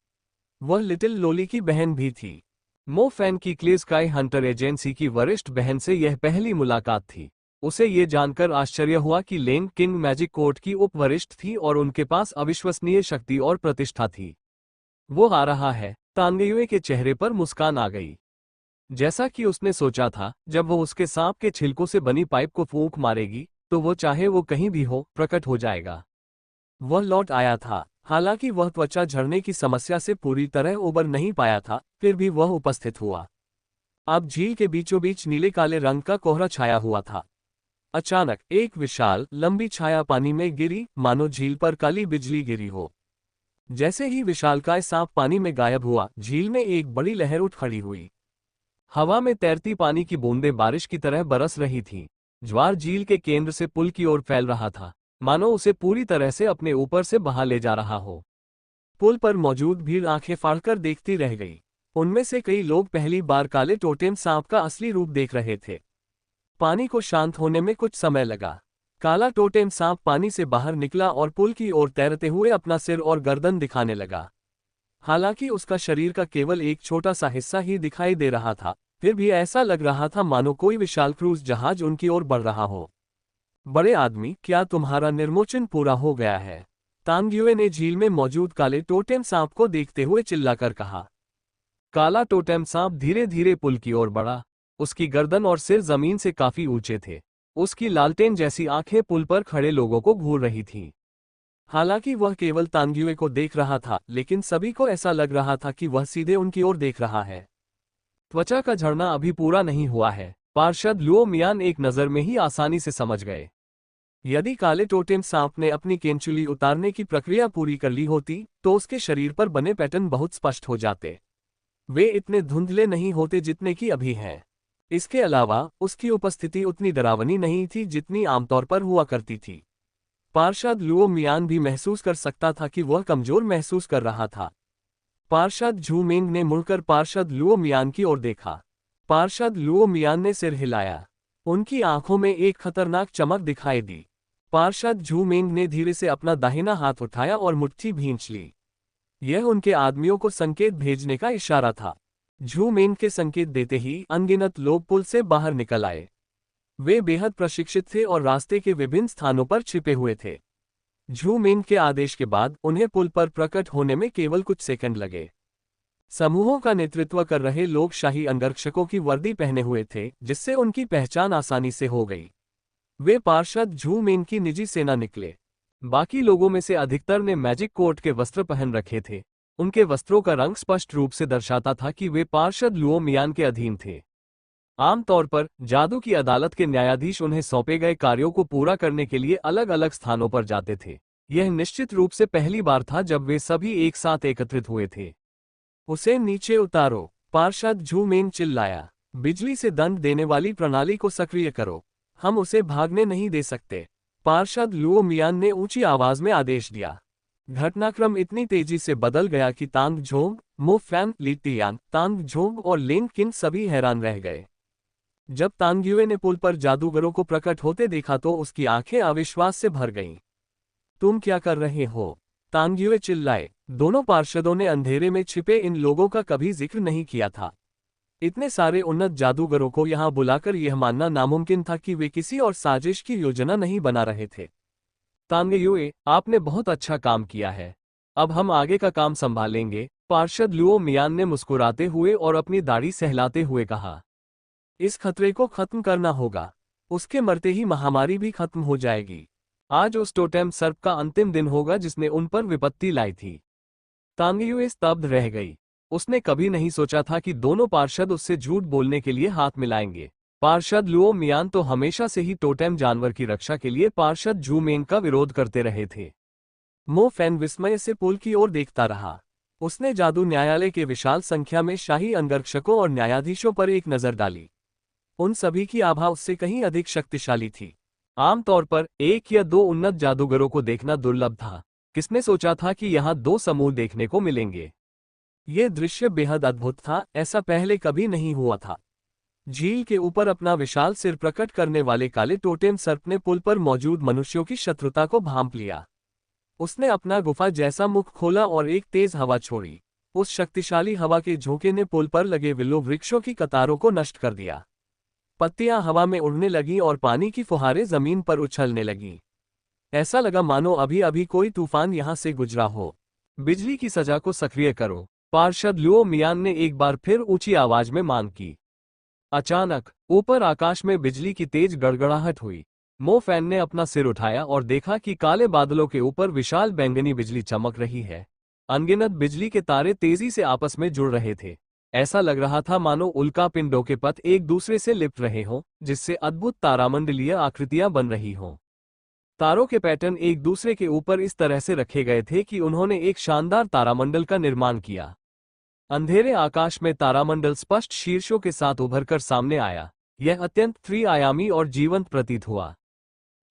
वह लिटिल लोली की बहन भी थी। मोफैन की क्ले स्काई हंटर एजेंसी की वरिष्ठ बहन से यह पहली मुलाकात थी। उसे ये जानकर आश्चर्य हुआ कि लेन किंग मैजिक कोर्ट की उप वरिष्ठ थी और उनके पास अविश्वसनीय शक्ति और प्रतिष्ठा थी। वो आ रहा है। तानगयुए के चेहरे पर मुस्कान आ गई। जैसा कि उसने सोचा था, जब वो उसके सांप के छिलकों से बनी पाइप को फूंक मारेगी तो वो चाहे वो कहीं भी हो, प्रकट हो जाएगा। वह लौट आया था। हालांकि वह त्वचा झड़ने की समस्या से पूरी तरह उबर नहीं पाया था, फिर भी वह उपस्थित हुआ। अब झील के बीचों बीच नीले काले रंग का कोहरा छाया हुआ था। अचानक एक विशाल लंबी छाया पानी में गिरी, मानो झील पर काली बिजली गिरी हो। जैसे ही विशालकाय सांप पानी में गायब हुआ, झील में एक बड़ी लहर उठ खड़ी हुई। हवा में तैरती पानी की बूंदें बारिश की तरह बरस रही थीं। ज्वार झील के केंद्र से पुल की ओर फैल रहा था, मानो उसे पूरी तरह से अपने ऊपर से बहा ले जा रहा हो। पुल पर मौजूद भीड़ आंखें फाड़कर देखती रह गई। उनमें से कई लोग पहली बार काले टोटेम सांप का असली रूप देख रहे थे। पानी को शांत होने में कुछ समय लगा। काला टोटेम सांप पानी से बाहर निकला और पुल की ओर तैरते हुए अपना सिर और गर्दन दिखाने लगा। हालांकि उसका शरीर का केवल एक छोटा सा हिस्सा ही दिखाई दे रहा था, फिर भी ऐसा लग रहा था मानो कोई विशाल क्रूज जहाज उनकी ओर बढ़ रहा हो। बड़े आदमी, क्या तुम्हारा निर्मोचन पूरा हो गया है? तानगयुए ने झील में मौजूद काले टोटेम सांप को देखते हुए चिल्लाकर कहा। काला टोटेम सांप धीरे धीरे पुल की ओर बढ़ा। उसकी गर्दन और सिर जमीन से काफी ऊंचे थे। उसकी लालटेन जैसी आंखें पुल पर खड़े लोगों को घूर रही थीं। हालांकि वह केवल तानगयुए को देख रहा था, लेकिन सभी को ऐसा लग रहा था कि वह सीधे उनकी ओर देख रहा है। त्वचा का झड़ना अभी पूरा नहीं हुआ है, पार्षद लुओ मियान एक नज़र में ही आसानी से समझ गए। यदि काले टोटेम सांप ने अपनी केंचुली उतारने की प्रक्रिया पूरी कर ली होती, तो उसके शरीर पर बने पैटर्न बहुत स्पष्ट हो जाते। वे इतने धुंधले नहीं होते जितने कि अभी हैं। इसके अलावा उसकी उपस्थिति उतनी डरावनी नहीं थी जितनी आमतौर पर हुआ करती थी। पार्षद लुओ मियान भी महसूस कर सकता था कि वह कमजोर महसूस कर रहा था। पार्षद झू मेंग ने मुड़कर पार्षद लुओ मियान की ओर देखा। पार्षद लुओ मियान ने सिर हिलाया। उनकी आंखों में एक खतरनाक चमक दिखाई दी। पार्षद झू मेंग ने धीरे से अपना दाहिना हाथ उठाया और मुट्ठी भींच ली। यह उनके आदमियों को संकेत भेजने का इशारा था। झू मेंग के संकेत देते ही अनगिनत लोग पुल से बाहर निकल आए। वे बेहद प्रशिक्षित थे और रास्ते के विभिन्न स्थानों पर छिपे हुए थे। झू मेंग के आदेश के बाद उन्हें पुल पर प्रकट होने में केवल कुछ सेकंड लगे। समूहों का नेतृत्व कर रहे लोग शाही अंगरक्षकों की वर्दी पहने हुए थे, जिससे उनकी पहचान आसानी से हो गई। वे पार्षद झू मेंग की निजी सेना निकले। बाकी लोगों में से अधिकतर ने मैजिक कोर्ट के वस्त्र पहन रखे थे। उनके वस्त्रों का रंग स्पष्ट रूप से दर्शाता था कि वे पार्षद लुओ मियान के अधीन थे। आमतौर पर जादू की अदालत के न्यायाधीश उन्हें सौंपे गए कार्यों को पूरा करने के लिए अलग अलग स्थानों पर जाते थे। यह निश्चित रूप से पहली बार था जब वे सभी एक साथ एकत्रित हुए थे। उसे नीचे उतारो, पार्षद झू मेन चिल्लाया। बिजली से दंड देने वाली प्रणाली को सक्रिय करो, हम उसे भागने नहीं दे सकते, पार्षद लुओ मियान ने ऊंची आवाज में आदेश दिया। घटनाक्रम इतनी तेजी से बदल गया कि तांग झोंग, मो फैन, ली टियान, तांग झोंग और लिंग किन सभी हैरान रह गए। जब तांग्युए ने पुल पर जादूगरों को प्रकट होते देखा तो उसकी आंखें अविश्वास से भर गईं। तुम क्या कर रहे हो? तांग्युए चिल्लाए। दोनों पार्षदों ने अंधेरे में छिपे इन लोगों का कभी जिक्र नहीं किया था। इतने सारे उन्नत जादूगरों को यहां बुलाकर यह मानना नामुमकिन था कि वे किसी और साजिश की योजना नहीं बना रहे थे। तांग्युए, आपने बहुत अच्छा काम किया है। अब हम आगे का काम संभालेंगे, पार्षद लुओ मियान ने मुस्कुराते हुए और अपनी दाढ़ी सहलाते हुए कहा। इस खतरे को खत्म करना होगा। उसके मरते ही महामारी भी खत्म हो जाएगी। आज उस टोटेम सर्प का अंतिम दिन होगा जिसने उन पर विपत्ति लाई थी। तांग्युए स्तब्ध रह गई। उसने कभी नहीं सोचा था कि दोनों पार्षद उससे झूठ बोलने के लिए हाथ मिलाएंगे। पार्षद लुओ मियान तो हमेशा से ही टोटेम जानवर की रक्षा के लिए पार्षद झू मेंग का विरोध करते रहे थे। मो फैन विस्मय से पुल की ओर देखता रहा। उसने जादू न्यायालय के विशाल संख्या में शाही अंगरक्षकों और न्यायाधीशों पर एक नजर डाली। उन सभी की आभा उससे कहीं अधिक शक्तिशाली थी। आमतौर पर एक या दो उन्नत जादूगरों को देखना दुर्लभ था। किसने सोचा था कि यहाँ दो समूह देखने को मिलेंगे? यह दृश्य बेहद अद्भुत था, ऐसा पहले कभी नहीं हुआ था। झील के ऊपर अपना विशाल सिर प्रकट करने वाले काले टोटेम सर्प ने पुल पर मौजूद मनुष्यों की शत्रुता को भांप लिया। उसने अपना गुफा जैसा मुख खोला और एक तेज हवा छोड़ी। उस शक्तिशाली हवा के झोंके ने पुल पर लगे विल्लो वृक्षों की कतारों को नष्ट कर दिया। पत्तियां हवा में उड़ने लगीं और पानी की फुहारें जमीन पर उछलने लगीं। ऐसा लगा मानो अभी अभी कोई तूफान यहां से गुजरा हो। बिजली की सजा को सक्रिय करो, पार्षद लुओ मियान ने एक बार फिर ऊंची आवाज में मांग की। अचानक ऊपर आकाश में बिजली की तेज गड़गड़ाहट हुई। मो फैन ने अपना सिर उठाया और देखा कि काले बादलों के ऊपर विशाल बैंगनी बिजली चमक रही है। अनगिनत बिजली के तारे तेजी से आपस में जुड़ रहे थे। ऐसा लग रहा था मानो उल्का पिंडों के पथ एक दूसरे से लिपट रहे हों, जिससे अद्भुत तारामंडलीय आकृतियां बन रही हों। तारों के पैटर्न एक दूसरे के ऊपर इस तरह से रखे गए थे कि उन्होंने एक शानदार तारामंडल का निर्माण किया। अंधेरे आकाश में तारामंडल स्पष्ट शीर्षों के साथ उभरकर सामने आया। यह अत्यंत त्रिआयामी और जीवंत प्रतीत हुआ।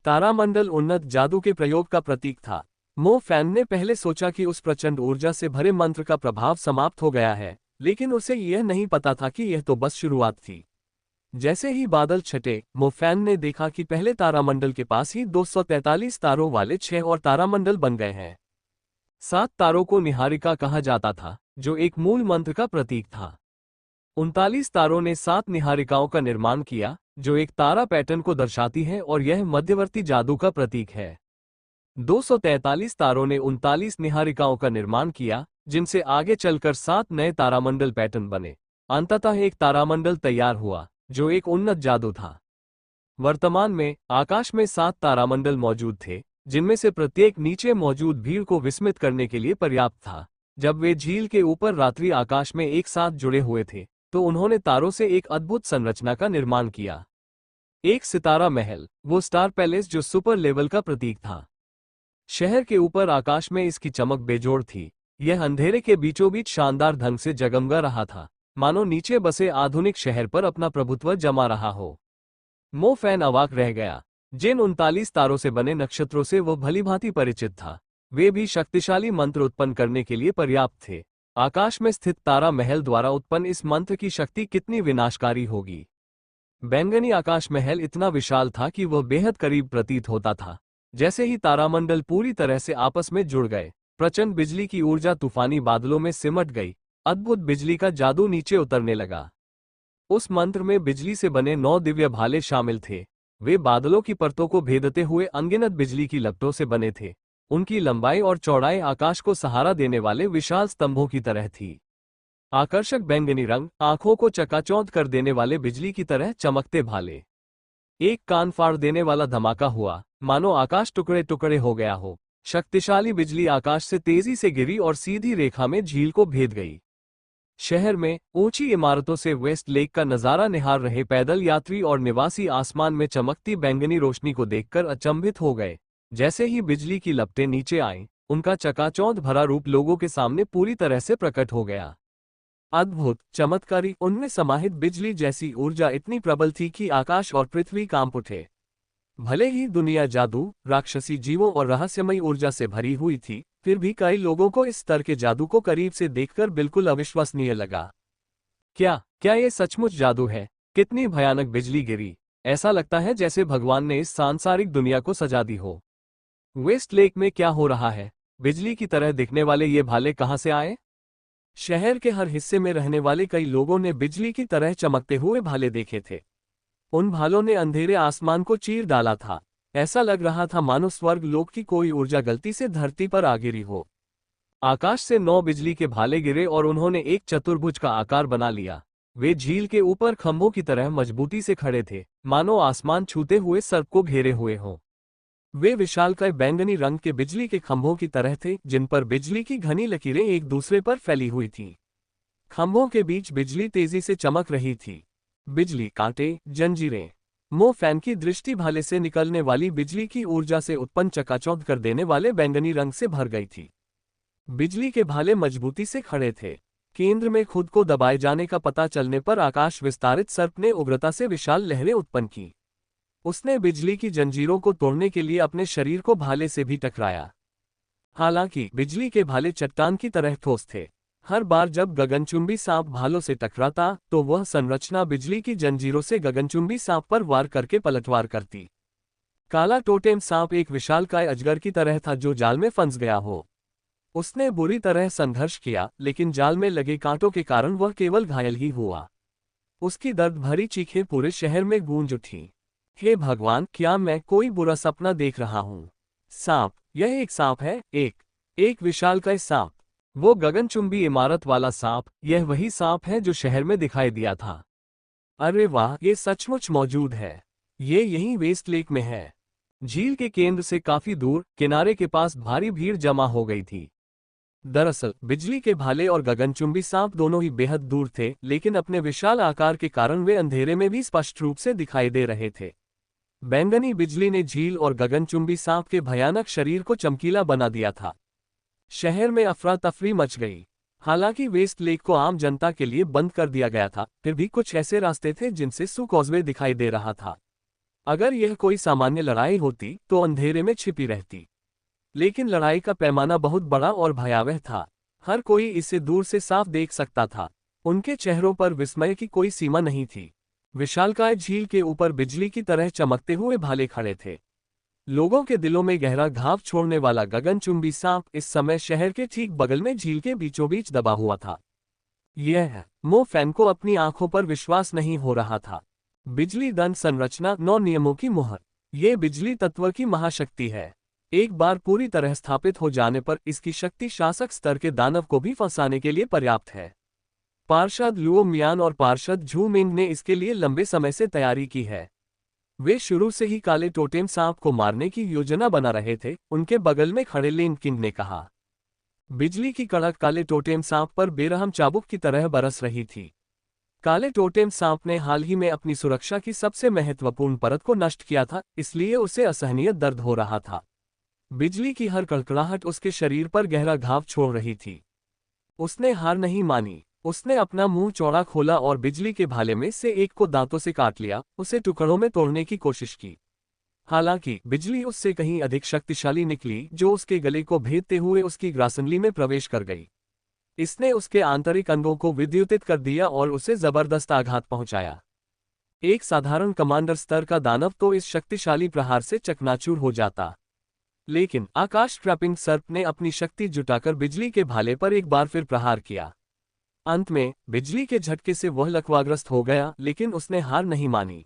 तारामंडल उन्नत जादू के प्रयोग का प्रतीक था। मो फैन ने पहले सोचा कि उस प्रचंड ऊर्जा से भरे मंत्र का प्रभाव समाप्त हो गया है, लेकिन उसे यह नहीं पता था कि यह तो बस शुरुआत थी। जैसे ही बादल छटे, मो फैन ने देखा कि पहले तारामंडल के पास ही 243 तारों वाले 6 और तारामंडल बन गए हैं। 7 तारों को निहारिका कहा जाता था, जो एक मूल मंत्र का प्रतीक था। 39 तारों ने 7 निहारिकाओं का निर्माण किया, जो एक तारा पैटर्न को दर्शाती है और यह मध्यवर्ती जादू का प्रतीक है। 243 तारों ने 39 निहारिकाओं का निर्माण किया, जिनसे आगे चलकर 7 नए तारामंडल पैटर्न बने। अंततः एक तारामंडल तैयार हुआ, जो एक उन्नत जादू था। वर्तमान में आकाश में 7 तारामंडल मौजूद थे, जिनमें से प्रत्येक नीचे मौजूद भीड़ को विस्मित करने के लिए पर्याप्त था। जब वे झील के ऊपर रात्रि आकाश में एक साथ जुड़े हुए थे, तो उन्होंने तारों से एक अद्भुत संरचना का निर्माण किया। एक सितारा महल, वो स्टार पैलेस जो सुपर लेवल का प्रतीक था। शहर के ऊपर आकाश में इसकी चमक बेजोड़ थी। यह अंधेरे के बीचों बीच शानदार ढंग से जगमगा रहा था, मानो नीचे बसे आधुनिक शहर पर अपना प्रभुत्व जमा रहा हो। मो फैन अवाक रह गया। जिन 39 तारों से बने नक्षत्रों से वो भलीभांति परिचित था, वे भी शक्तिशाली मंत्र उत्पन्न करने के लिए पर्याप्त थे। आकाश में स्थित तारा महल द्वारा उत्पन्न इस मंत्र की शक्ति कितनी विनाशकारी होगी। बैंगनी आकाश महल इतना विशाल था कि वह बेहद करीब प्रतीत होता था। जैसे ही तारामंडल पूरी तरह से आपस में जुड़ गए, प्रचंड बिजली की ऊर्जा तूफानी बादलों में सिमट गई। अद्भुत बिजली का जादू नीचे उतरने लगा। उस मंत्र में बिजली से बने 9 दिव्य भाले शामिल थे। वे बादलों की परतों को भेदते हुए अनगिनत बिजली की लपटों से बने थे। उनकी लंबाई और चौड़ाई आकाश को सहारा देने वाले विशाल स्तंभों की तरह थी। आकर्षक बैंगनी रंग, आंखों को चकाचौंध कर देने वाले बिजली की तरह चमकते भाले। एक कान फाड़ देने वाला धमाका हुआ, मानो आकाश टुकड़े टुकड़े हो गया हो। शक्तिशाली बिजली आकाश से तेजी से गिरी और सीधी रेखा में झील को भेद गई। शहर में ऊंची इमारतों से वेस्ट लेक का नजारा निहार रहे पैदल यात्री और निवासी आसमान में चमकती बैंगनी रोशनी को देखकर अचंभित हो गए। जैसे ही बिजली की लपटें नीचे आईं, उनका चकाचौंध भरा रूप लोगों के सामने पूरी तरह से प्रकट हो गया। अद्भुत, चमत्कारी, उनमें समाहित बिजली जैसी ऊर्जा इतनी प्रबल थी कि आकाश और पृथ्वी कांप उठे। भले ही दुनिया जादू, राक्षसी जीवों और रहस्यमयी ऊर्जा से भरी हुई थी, फिर भी कई लोगों को इस स्तर के जादू को करीब से देखकर बिल्कुल अविश्वसनीय लगा। क्या क्या ये सचमुच जादू है? कितनी भयानक बिजली गिरी! ऐसा लगता है जैसे भगवान ने इस सांसारिक दुनिया को सजा दी हो। वेस्ट लेक में क्या हो रहा है? बिजली की तरह दिखने वाले ये भाले कहां से आए? शहर के हर हिस्से में रहने वाले कई लोगों ने बिजली की तरह चमकते हुए भाले देखे थे। उन भालों ने अंधेरे आसमान को चीर डाला था। ऐसा लग रहा था मानो स्वर्ग लोक की कोई ऊर्जा गलती से धरती पर आ गिरी हो। आकाश से 9 बिजली के भाले गिरे और उन्होंने एक चतुर्भुज का आकार बना लिया। वे झील के ऊपर खंभों की तरह मजबूती से खड़े थे, मानो आसमान छूते हुए सर्प को घेरे हुए हों। वे विशालकाय बैंगनी रंग के बिजली के खंभों की तरह थे, जिन पर बिजली की घनी लकीरें एक दूसरे पर फैली हुई थीं। खंभों के बीच बिजली तेजी से चमक रही थी। बिजली कांटे, जंजीरें, मोह फैन की दृष्टि भाले से निकलने वाली बिजली की ऊर्जा से उत्पन्न चकाचौंध कर देने वाले बैंगनी रंग से भर गई थी। बिजली के भाले मजबूती से खड़े थे। केंद्र में खुद को दबाए जाने का पता चलने पर आकाश विस्तारित सर्प ने उग्रता से विशाल लहरें उत्पन्न की। उसने बिजली की जंजीरों को तोड़ने के लिए अपने शरीर को भाले से भी टकराया। हालांकि बिजली के भाले चट्टान की तरह ठोस थे। हर बार जब गगनचुंबी सांप भालों से टकराता, तो वह संरचना बिजली की जंजीरों से गगनचुंबी सांप पर वार करके पलटवार करती। काला टोटेम सांप एक विशालकाय अजगर की तरह था जो जाल में फंस गया हो। उसने बुरी तरह संघर्ष किया, लेकिन जाल में लगे कांटों के कारण वह केवल घायल ही हुआ। उसकी दर्द भरी चीखें पूरे शहर में गूंज उठी। हे भगवान, क्या मैं कोई बुरा सपना देख रहा हूँ? सांप, यह एक सांप है, एक विशालकाय सांप। वो गगनचुंबी इमारत वाला सांप, यह वही सांप है जो शहर में दिखाई दिया था। अरे वाह, ये सचमुच मौजूद है। ये यहीं वेस्ट लेक में है। झील के केंद्र से काफी दूर किनारे के पास भारी भीड़ जमा हो गई थी। दरअसल बिजली के भाले और गगनचुंबी सांप दोनों ही बेहद दूर थे, लेकिन अपने विशाल आकार के कारण वे अंधेरे में भी स्पष्ट रूप से दिखाई दे रहे थे। बैंगनी बिजली ने झील और गगनचुंबी सांप के भयानक शरीर को चमकीला बना दिया था। शहर में अफरा तफरी मच गई। हालांकि वेस्ट लेक को आम जनता के लिए बंद कर दिया गया था, फिर भी कुछ ऐसे रास्ते थे जिनसे सू कॉजवे दिखाई दे रहा था। अगर यह कोई सामान्य लड़ाई होती तो अंधेरे में छिपी रहती, लेकिन लड़ाई का पैमाना बहुत बड़ा और भयावह था। हर कोई इसे दूर से साफ देख सकता था। उनके चेहरों पर विस्मय की कोई सीमा नहीं थी। विशालकाय झील के ऊपर बिजली की तरह चमकते हुए भाले खड़े थे। लोगों के दिलों में गहरा घाव छोड़ने वाला गगनचुंबी सांप इस समय शहर के ठीक बगल में झील के बीचों बीच दबा हुआ था। यह मो फैन को अपनी आंखों पर विश्वास नहीं हो रहा था। बिजली दंड संरचना 9 नियमों की मोहर। ये बिजली तत्व की महाशक्ति है। एक बार पूरी तरह स्थापित हो जाने पर इसकी शक्ति शासक स्तर के दानव को भी फंसाने के लिए पर्याप्त है। पार्षद लुओ मियान और पार्षद झू मिंग ने इसके लिए लंबे समय से तैयारी की है। वे शुरू से ही काले टोटेम सांप को मारने की योजना बना रहे थे, उनके बगल में खड़े लिन किंग ने कहा। बिजली की कड़क काले टोटेम सांप पर बेरहम चाबुक की तरह बरस रही थी। काले टोटेम सांप ने हाल ही में अपनी सुरक्षा की सबसे महत्वपूर्ण परत को नष्ट किया था, इसलिए उसे असहनीय दर्द हो रहा था। बिजली की हर कड़कड़ाहट उसके शरीर पर गहरा घाव छोड़ रही थी। उसने हार नहीं मानी। उसने अपना मुंह चौड़ा खोला और बिजली के भाले में से एक को दांतों से काट लिया, उसे टुकड़ों में तोड़ने की कोशिश की। हालांकि बिजली उससे कहीं अधिक शक्तिशाली निकली, जो उसके गले को भेदते हुए उसकी ग्रासनली में प्रवेश कर गई। इसने उसके आंतरिक अंगों को विद्युतित कर दिया और उसे जबरदस्त आघात पहुंचाया। एक साधारण कमांडर स्तर का दानव तो इस शक्तिशाली प्रहार से चकनाचूर हो जाता, लेकिन आकाश ट्रैपिंग सर्प ने अपनी शक्ति जुटाकर बिजली के भाले पर एक बार फिर प्रहार किया। अंत में बिजली के झटके से वह लकवाग्रस्त हो गया, लेकिन उसने हार नहीं मानी।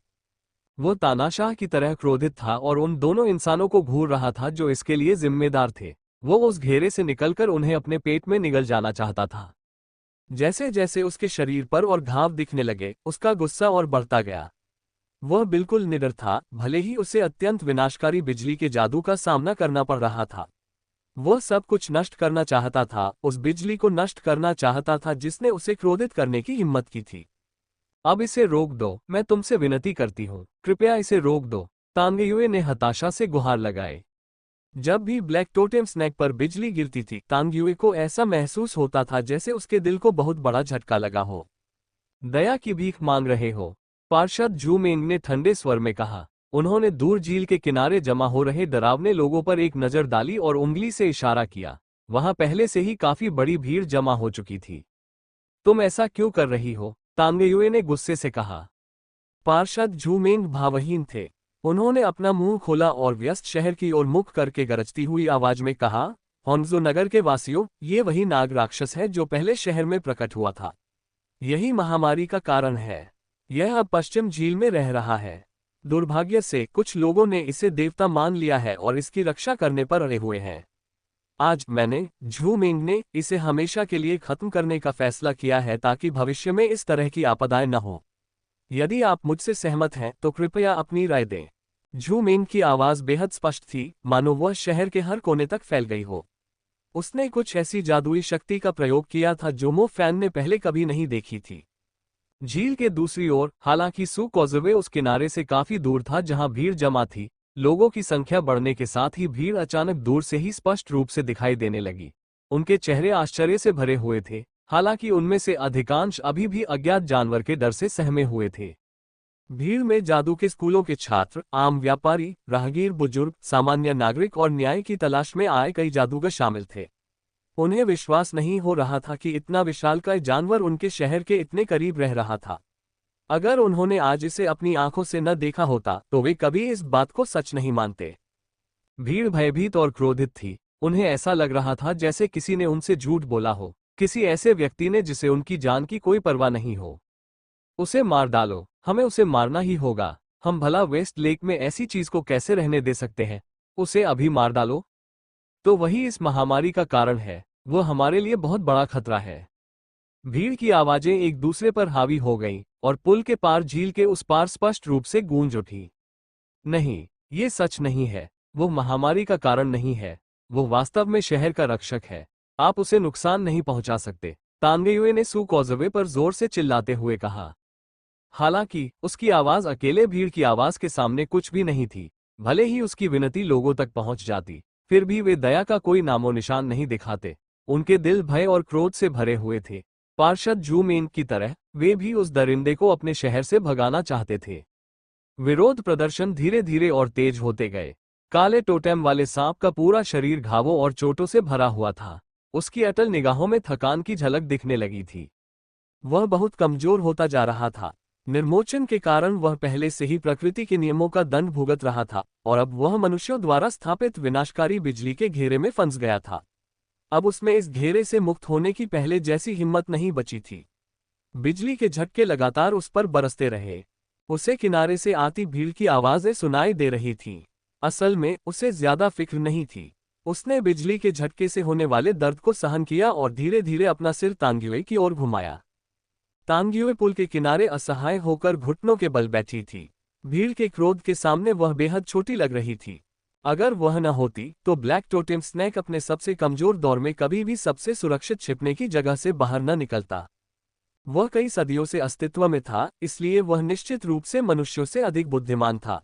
वो तानाशाह की तरह क्रोधित था और उन दोनों इंसानों को घूर रहा था जो इसके लिए जिम्मेदार थे। वो उस घेरे से निकलकर उन्हें अपने पेट में निगल जाना चाहता था। जैसे जैसे उसके शरीर पर और घाव दिखने लगे, उसका गुस्सा और बढ़ता गया। वह बिल्कुल निडर था, भले ही उसे अत्यंत विनाशकारी बिजली के जादू का सामना करना पड़ रहा था। वह सब कुछ नष्ट करना चाहता था, उस बिजली को नष्ट करना चाहता था जिसने उसे क्रोधित करने की हिम्मत की थी। अब इसे रोक दो, मैं तुमसे विनती करती हूँ, कृपया इसे रोक दो, तांगेयुए ने हताशा से गुहार लगाए। जब भी ब्लैक टोटेम स्नैक पर बिजली गिरती थी, तांग युए को ऐसा महसूस होता था जैसे उसके दिल को बहुत बड़ा झटका लगा हो। दया की भीख मांग रहे हो, पार्षद जू मेंग ने ठंडे स्वर में कहा। उन्होंने दूर झील के किनारे जमा हो रहे डरावने लोगों पर एक नजर डाली और उंगली से इशारा किया। वहां पहले से ही काफी बड़ी भीड़ जमा हो चुकी थी। तुम ऐसा क्यों कर रही हो? तांग युए ने गुस्से से कहा। पार्षद जू मेंग भावहीन थे। उन्होंने अपना मुंह खोला और व्यस्त शहर की ओर मुख करके गरजती हुई आवाज में कहा, होन्जो नगर के वासियों, ये वही नाग राक्षस है जो पहले शहर में प्रकट हुआ था। यही महामारी का कारण है। यह अब पश्चिम झील में रह रहा है। दुर्भाग्य से कुछ लोगों ने इसे देवता मान लिया है और इसकी रक्षा करने पर अड़े हुए हैं। आज मैंने, झू मिंग ने, इसे हमेशा के लिए खत्म करने का फैसला किया है ताकि भविष्य में इस तरह की आपदाएं न हो। यदि आप मुझसे सहमत हैं तो कृपया अपनी राय दें। झू मिंग की आवाज बेहद स्पष्ट थी, मानो वह शहर के हर कोने तक फैल गई हो। उसने कुछ ऐसी जादुई शक्ति का प्रयोग किया था जो मो फैन ने पहले कभी नहीं देखी थी। झील के दूसरी ओर, हालांकि सू कॉजवे उस किनारे से काफी दूर था जहां भीड़ जमा थी, लोगों की संख्या बढ़ने के साथ ही भीड़ अचानक दूर से ही स्पष्ट रूप से दिखाई देने लगी। उनके चेहरे आश्चर्य से भरे हुए थे, हालांकि उनमें से अधिकांश अभी भी अज्ञात जानवर के डर से सहमे हुए थे। भीड़ में जादू के स्कूलों के छात्र, आम व्यापारी, राहगीर, बुजुर्ग, सामान्य नागरिक और न्याय की तलाश में आए कई जादूगर शामिल थे। उन्हें विश्वास नहीं हो रहा था कि इतना विशालकाय जानवर उनके शहर के इतने करीब रह रहा था। अगर उन्होंने आज इसे अपनी आंखों से न देखा होता तो वे कभी इस बात को सच नहीं मानते। भीड़ भयभीत और क्रोधित थी। उन्हें ऐसा लग रहा था जैसे किसी ने उनसे झूठ बोला हो, किसी ऐसे व्यक्ति ने जिसे उनकी जान की कोई परवाह नहीं हो। उसे मार डालो, हमें उसे मारना ही होगा। हम भला वेस्ट लेक में ऐसी चीज को कैसे रहने दे सकते हैं? उसे अभी मार डालो। तो वही इस महामारी का कारण है, वो हमारे लिए बहुत बड़ा खतरा है। भीड़ की आवाजें एक दूसरे पर हावी हो गईं और पुल के पार झील के उस पार स्पष्ट रूप से गूंज उठी। नहीं, ये सच नहीं है। वो महामारी का कारण नहीं है, वो वास्तव में शहर का रक्षक है। आप उसे नुकसान नहीं पहुंचा सकते, तांगेयुए ने सू कॉजवे पर जोर से चिल्लाते हुए कहा। हालांकि उसकी आवाज अकेले भीड़ की आवाज के सामने कुछ भी नहीं थी। भले ही उसकी विनती लोगों तक पहुंच जाती, फिर भी वे दया का कोई नामो निशान नहीं दिखाते। उनके दिल भय और क्रोध से भरे हुए थे। पार्षद जू मेन की तरह वे भी उस दरिंदे को अपने शहर से भगाना चाहते थे। विरोध प्रदर्शन धीरे धीरे और तेज होते गए। काले टोटेम वाले सांप का पूरा शरीर घावों और चोटों से भरा हुआ था। उसकी अटल निगाहों में थकान की झलक दिखने लगी थी। वह बहुत कमजोर होता जा रहा था। निर्मोचन के कारण वह पहले से ही प्रकृति के नियमों का दंड भुगत रहा था और अब वह मनुष्यों द्वारा स्थापित विनाशकारी बिजली के घेरे में फंस गया था। अब उसमें इस घेरे से मुक्त होने की पहले जैसी हिम्मत नहीं बची थी। बिजली के झटके लगातार उस पर बरसते रहे। उसे किनारे से आती भीड़ की आवाजें सुनाई दे रही थीं। असल में उसे ज्यादा फिक्र नहीं थी। उसने बिजली के झटके से होने वाले दर्द को सहन किया और धीरे धीरे अपना सिर तांग्युए की ओर घुमाया। तांग्युए पुल के किनारे असहाय होकर घुटनों के बल बैठी थी। भीड़ के क्रोध के सामने वह बेहद छोटी लग रही थी। अगर वह न होती तो ब्लैक टोटेम स्नैक अपने सबसे कमजोर दौर में कभी भी सबसे सुरक्षित छिपने की जगह से बाहर न निकलता। वह कई सदियों से अस्तित्व में था, इसलिए वह निश्चित रूप से मनुष्यों से अधिक बुद्धिमान था।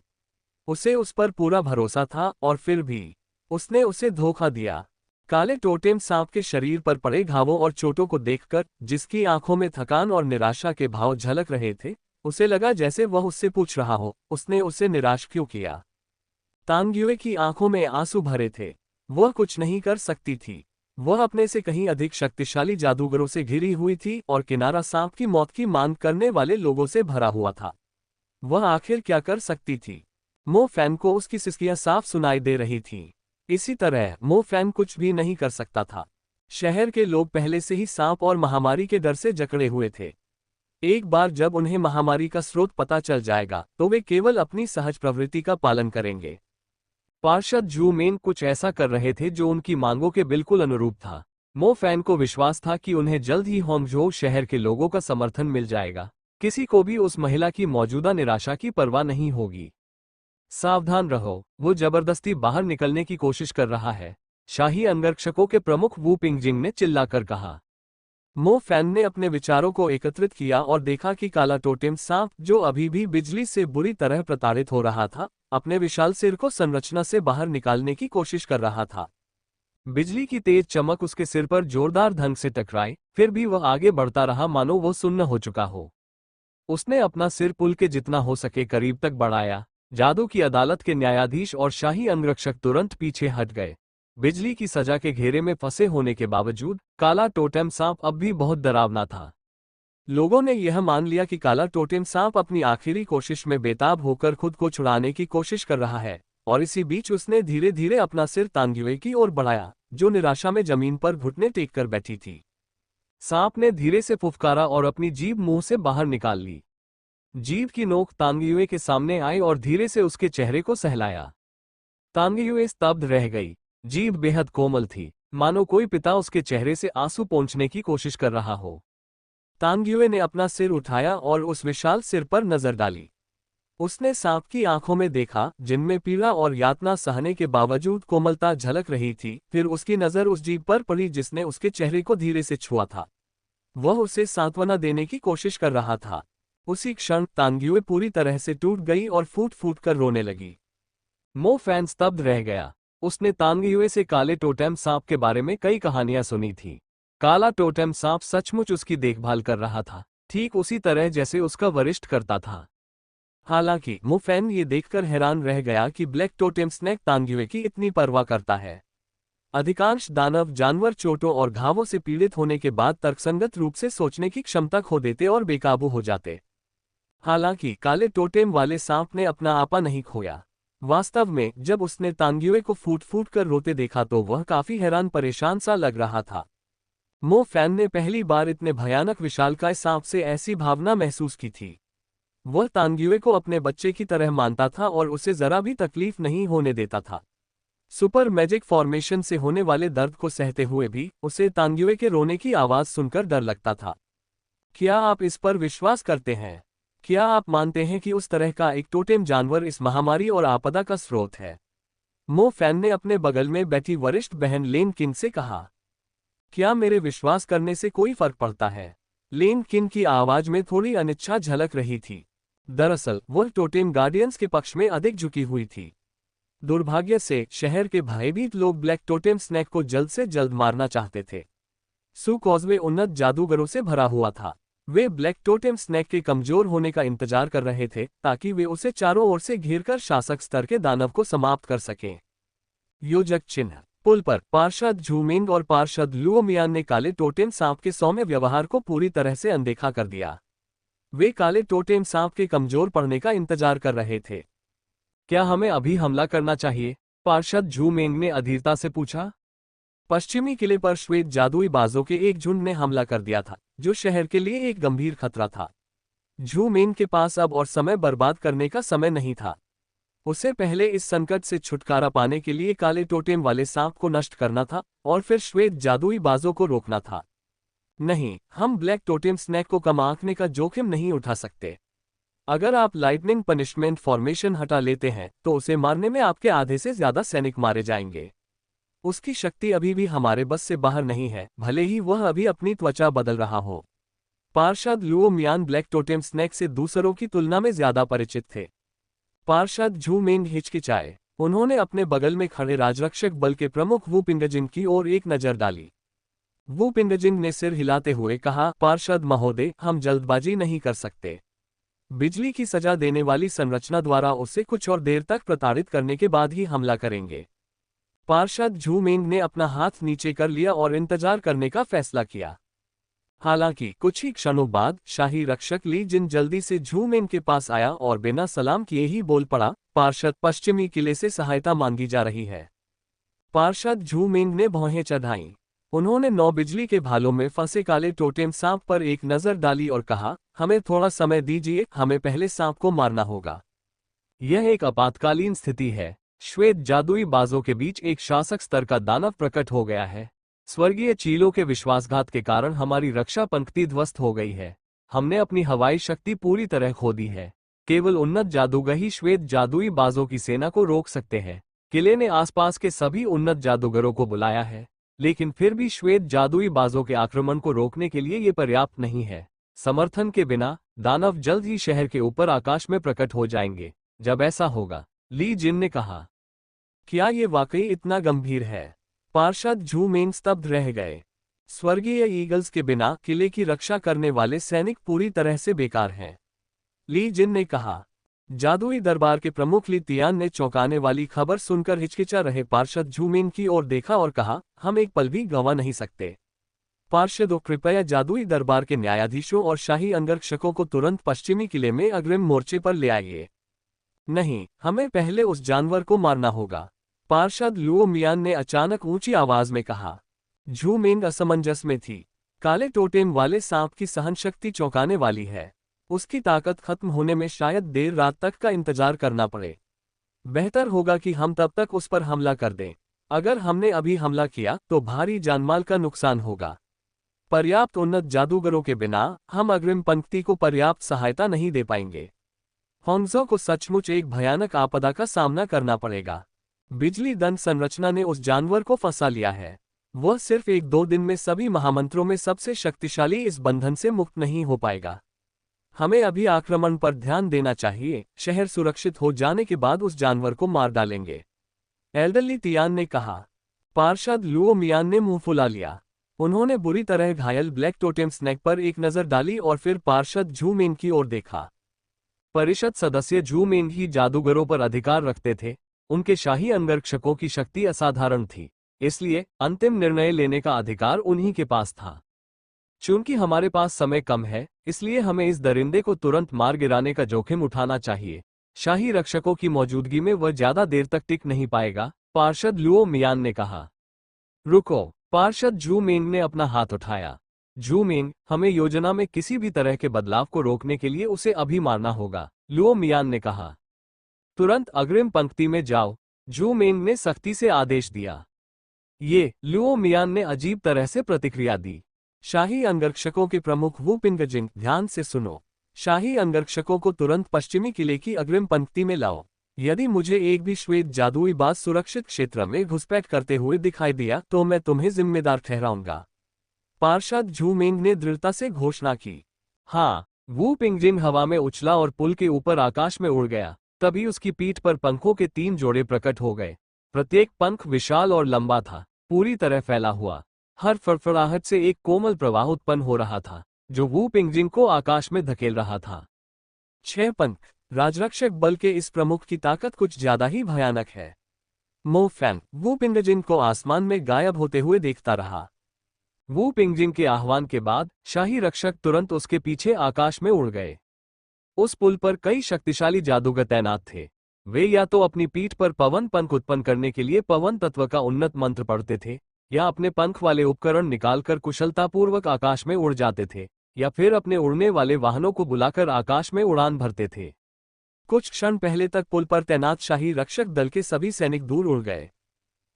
उसे उस पर पूरा भरोसा था और फिर भी उसने उसे धोखा दिया। काले टोटेम सांप के शरीर पर पड़े घावों और चोटों को देखकर, जिसकी आंखों में थकान और निराशा के भाव झलक रहे थे, उसे लगा जैसे वह उससे पूछ रहा हो, उसने उसे निराश क्यों किया? तांग्युए की आंखों में आंसू भरे थे। वह कुछ नहीं कर सकती थी। वह अपने से कहीं अधिक शक्तिशाली जादूगरों से घिरी हुई थी और किनारा सांप की मौत की मांग करने वाले लोगों से भरा हुआ था। वह आखिर क्या कर सकती थी? मो फैन को उसकी सिसकियां साफ सुनाई दे रही थीं। इसी तरह मो फैन कुछ भी नहीं कर सकता था। शहर के लोग पहले से ही सांप और महामारी के डर से जकड़े हुए थे। एक बार जब उन्हें महामारी का स्रोत पता चल जाएगा तो वे केवल अपनी सहज प्रवृत्ति का पालन करेंगे। पार्षद जू मेन कुछ ऐसा कर रहे थे जो उनकी मांगों के बिल्कुल अनुरूप था। मो फैन को विश्वास था कि उन्हें जल्द ही होंगझोउ शहर के लोगों का समर्थन मिल जाएगा। किसी को भी उस महिला की मौजूदा निराशा की परवाह नहीं होगी। सावधान रहो, वो जबरदस्ती बाहर निकलने की कोशिश कर रहा है, शाही अंगरक्षकों के प्रमुख वू पिंगजिंग ने चिल्लाकर कहा। मो फैन ने अपने विचारों को एकत्रित किया और देखा कि काला टोटेम सांप, जो अभी भी बिजली से बुरी तरह प्रताड़ित हो रहा था, अपने विशाल सिर को संरचना से बाहर निकालने की कोशिश कर रहा था। बिजली की तेज चमक उसके सिर पर जोरदार ढंग से टकराई, फिर भी वह आगे बढ़ता रहा मानो वो सुन्न हो चुका हो। उसने अपना सिर पुल के जितना हो सके करीब तक बढ़ाया। जादू की अदालत के न्यायाधीश और शाही अंगरक्षक तुरंत पीछे हट गए। बिजली की सजा के घेरे में फंसे होने के बावजूद काला टोटेम सांप अब भी बहुत डरावना था। लोगों ने यह मान लिया कि काला टोटेम सांप अपनी आखिरी कोशिश में बेताब होकर खुद को छुड़ाने की कोशिश कर रहा है, और इसी बीच उसने धीरे धीरे अपना सिर तांग्युए की ओर बढ़ाया, जो निराशा में जमीन पर घुटने टेक कर बैठी थी। सांप ने धीरे से फुफकारा और अपनी जीभ मुंह से बाहर निकाल ली। जीभ की नोक तांग्युए के सामने आई और धीरे से उसके चेहरे को सहलाया। तांग्युए स्तब्ध रह गई। जीभ बेहद कोमल थी, मानो कोई पिता उसके चेहरे से आंसू पोंछने की कोशिश कर रहा हो। तांग्युए ने अपना सिर उठाया और उस विशाल सिर पर नजर डाली। उसने सांप की आंखों में देखा, जिनमें पीड़ा और यातना सहने के बावजूद कोमलता झलक रही थी। फिर उसकी नजर उस जीभ पर पड़ी जिसने उसके चेहरे को धीरे से छुआ था। वह उसे सांत्वना देने की कोशिश कर रहा था। उसी क्षण तांग्युए पूरी तरह से टूट गई और फूट फूट कर रोने लगी। मो फैन स्तब्ध रह गया। उसने तांग्युए से काले टोटेम सांप के बारे में कई कहानियां सुनी थी। काला टोटेम सांप सचमुच उसकी देखभाल कर रहा था, ठीक उसी तरह जैसे उसका वरिष्ठ करता था। हालांकि मो फैन ये देखकर हैरान रह गया कि ब्लैक टोटेम स्नेक तांग्युए की इतनी परवाह करता है। अधिकांश दानव जानवर चोटों और घावों से पीड़ित होने के बाद तर्कसंगत रूप से सोचने की क्षमता खो देते और बेकाबू हो जाते। हालांकि काले टोटेम वाले सांप ने अपना आपा नहीं खोया। वास्तव में जब उसने तांग्युए को फूट फूट कर रोते देखा तो वह काफी हैरान परेशान सा लग रहा था। मो फैन ने पहली बार इतने भयानक विशालकाय सांप से ऐसी भावना महसूस की थी। वह तांग्युए को अपने बच्चे की तरह मानता था और उसे जरा भी तकलीफ नहीं होने देता था। सुपर मैजिक फॉर्मेशन से होने वाले दर्द को सहते हुए भी उसे तांग्युए के रोने की आवाज सुनकर डर लगता था। क्या आप इस पर विश्वास करते हैं? क्या आप मानते हैं कि उस तरह का एक टोटेम जानवर इस महामारी और आपदा का स्रोत है? मो फैन ने अपने बगल में बैठी वरिष्ठ बहन लेन किन से कहा। क्या मेरे विश्वास करने से कोई फर्क पड़ता है? लेन किन की आवाज में थोड़ी अनिच्छा झलक रही थी। दरअसल वह टोटेम गार्डियंस के पक्ष में अधिक झुकी हुई थी। दुर्भाग्य से शहर के भयभीत लोग ब्लैक टोटेम स्नेक को जल्द से जल्द मारना चाहते थे। सू कॉजवे उन्नत जादूगरों से भरा हुआ था। वे ब्लैक टोटेम स्नेक के कमजोर होने का इंतजार कर रहे थे ताकि वे उसे चारों ओर से घेरकर शासक स्तर के दानव को समाप्त कर सकें। योजक चिन्ह। पुल पर पार्षद झूमिंग और पार्षद लुओमियान ने काले टोटेम सांप के सौम्य व्यवहार को पूरी तरह से अनदेखा कर दिया। वे काले टोटेम सांप के कमजोर पड़ने का इंतजार कर रहे थे। क्या हमें अभी हमला करना चाहिए? पार्षद झूमेंग ने अधीरता से पूछा। पश्चिमी किले पर श्वेत जादुई बाजों के एक झुंड ने हमला कर दिया था, जो शहर के लिए एक गंभीर खतरा था। झूमेंग के पास अब और समय बर्बाद करने का समय नहीं था। उसे पहले इस संकट से छुटकारा पाने के लिए काले टोटेम वाले सांप को नष्ट करना था और फिर श्वेत जादुई बाजों को रोकना था। नहीं, हम ब्लैक टोटेम स्नेक को कम आंकने का जोखिम नहीं उठा सकते। अगर आप लाइटनिंग पनिशमेंट फॉर्मेशन हटा लेते हैं तो उसे मारने में आपके आधे से ज्यादा सैनिक मारे जाएंगे। उसकी शक्ति अभी भी हमारे बस से बाहर नहीं है, भले ही वह अभी अपनी त्वचा बदल रहा हो। पार्षद लुओमियान ब्लैक टोटेम स्नेक से दूसरों की तुलना में ज्यादा परिचित थे। पार्षद झूमेंग हिचकिचाए। उन्होंने अपने बगल में खड़े राजरक्षक बल के प्रमुख वू पिंगजिन की ओर एक नजर डाली। वू पिंगजिन ने सिर हिलाते हुए कहा, पार्षद महोदय, हम जल्दबाजी नहीं कर सकते। बिजली की सजा देने वाली संरचना द्वारा उसे कुछ और देर तक प्रताड़ित करने के बाद ही हमला करेंगे। पार्षद झूमेंग ने अपना हाथ नीचे कर लिया और इंतजार करने का फैसला किया। हालांकि कुछ ही क्षणों बाद शाही रक्षक ली जिन जल्दी से झूमेंग के पास आया और बिना सलाम किए ही बोल पड़ा, पार्षद, पश्चिमी किले से सहायता मांगी जा रही है। पार्षद झूमेंग ने भौहें चढ़ाईं। उन्होंने 9 बिजली के भालों में फंसे काले टोटेम सांप पर एक नजर डाली और कहा, हमें थोड़ा समय दीजिए, हमें पहले सांप को मारना होगा। यह एक आपातकालीन स्थिति है। श्वेत जादुई बाजों के बीच एक शासक स्तर का दानव प्रकट हो गया है। स्वर्गीय चीलों के विश्वासघात के कारण हमारी रक्षा पंक्ति ध्वस्त हो गई है। हमने अपनी हवाई शक्ति पूरी तरह खो दी है। केवल उन्नत जादूगर ही श्वेत जादुई बाजों की सेना को रोक सकते हैं। किले ने आसपास के सभी उन्नत जादूगरों को बुलाया है। लेकिन फिर भी श्वेत जादुई बाजों के आक्रमण को रोकने के लिए ये पर्याप्त नहीं है। समर्थन के बिना दानव जल्द ही शहर के ऊपर आकाश में प्रकट हो जाएंगे। जब ऐसा होगा, ली जिन ने कहा, क्या ये वाकई इतना गंभीर है? पार्षद झू मेंग स्तब्ध रह गए। स्वर्गीय ईगल्स के बिना किले की रक्षा करने वाले सैनिक पूरी तरह से बेकार हैं, ली जिन ने कहा। जादुई दरबार के प्रमुख ली तियान ने चौंकाने वाली खबर सुनकर हिचकिचा रहे पार्षद झू मेंग की ओर देखा और कहा, हम एक पल भी गंवा नहीं सकते। पार्षदों, कृपया जादुई दरबार के न्यायाधीशों और शाही अंगरक्षकों को तुरंत पश्चिमी किले में अग्रिम मोर्चे पर ले आइए। नहीं, हमें पहले उस जानवर को मारना होगा, पार्षद लुओ मियान ने अचानक ऊंची आवाज में कहा। झू मेंग असमंजस में थी। काले टोटेम वाले सांप की सहनशक्ति चौंकाने वाली है। उसकी ताकत खत्म होने में शायद देर रात तक का इंतजार करना पड़े। बेहतर होगा कि हम तब तक उस पर हमला कर दें। अगर हमने अभी हमला किया तो भारी जानमाल का नुकसान होगा। पर्याप्त उन्नत जादूगरों के बिना हम अग्रिम पंक्ति को पर्याप्त सहायता नहीं दे पाएंगे। होंगजो को सचमुच एक भयानक आपदा का सामना करना पड़ेगा। बिजली दंड संरचना ने उस जानवर को फंसा लिया है। वह सिर्फ 1-2 दिन में सभी महामंत्रों में सबसे शक्तिशाली इस बंधन से मुक्त नहीं हो पाएगा। हमें अभी आक्रमण पर ध्यान देना चाहिए। शहर सुरक्षित हो जाने के बाद उस जानवर को मार डालेंगे, एल्डरली तियान ने कहा। पार्षद लुओ मियान ने मुंह फुला लिया। उन्होंने बुरी तरह घायल ब्लैक टोटेम स्नेक पर एक नजर डाली और फिर पार्षद झू मेंग की ओर देखा। परिषद सदस्य झू मेंग ही जादूगरों पर अधिकार रखते थे। उनके शाही अंगरक्षकों की शक्ति असाधारण थी, इसलिए अंतिम निर्णय लेने का अधिकार उन्हीं के पास था। चूंकि हमारे पास समय कम है, इसलिए हमें इस दरिंदे को तुरंत मार गिराने का जोखिम उठाना चाहिए। शाही रक्षकों की मौजूदगी में वह ज्यादा देर तक टिक नहीं पाएगा, पार्षद लुओ मियान ने कहा। रुको, पार्षद झू मेंग ने अपना हाथ उठाया। झू मेंग, हमें योजना में किसी भी तरह के बदलाव को रोकने के लिए उसे अभी मारना होगा, लुओ मियान ने कहा। तुरंत अग्रिम पंक्ति में जाओ, झू मेंग ने सख्ती से आदेश दिया। ये लुओ मियान ने अजीब तरह से प्रतिक्रिया दी। शाही अंगरक्षकों के प्रमुख वू पिंगजिंग, ध्यान से सुनो। शाही अंगरक्षकों को तुरंत पश्चिमी किले की अग्रिम पंक्ति में लाओ। यदि मुझे एक भी श्वेत जादुई बाज सुरक्षित क्षेत्र में घुसपैठ करते हुए दिखाई दिया तो मैं तुम्हें जिम्मेदार ठहराऊंगा, पार्षद झू मेंग ने दृढ़ता से घोषणा की। हाँ, वू पिंगजिंग हवा में उछला और पुल के ऊपर आकाश में उड़ गया। तभी उसकी पीठ पर पंखों के 3 जोड़े प्रकट हो गए। प्रत्येक पंख विशाल और लंबा था, पूरी तरह फैला हुआ। हर फड़फड़ाहट से एक कोमल प्रवाह उत्पन्न हो रहा था, जो वू पिंगजिंग को आकाश में धकेल रहा था। 6 पंख, राजरक्षक बल के इस प्रमुख की ताकत कुछ ज्यादा ही भयानक है। मो फैन वू पिंगजिंग को आसमान में गायब होते हुए देखता रहा। वू पिंगजिंग के आह्वान के बाद शाही रक्षक तुरंत उसके पीछे आकाश में उड़ गए। उस पुल पर कई शक्तिशाली जादूगर तैनात थे। वे या तो अपनी पीठ पर पवन पंख उत्पन्न करने के लिए पवन तत्व का उन्नत मंत्र पढ़ते थे, या अपने पंख वाले उपकरण निकालकर कुशलतापूर्वक आकाश में उड़ जाते थे, या फिर अपने उड़ने वाले वाहनों को बुलाकर आकाश में उड़ान भरते थे। कुछ क्षण पहले तक पुल पर तैनात शाही रक्षक दल के सभी सैनिक दूर उड़ गए।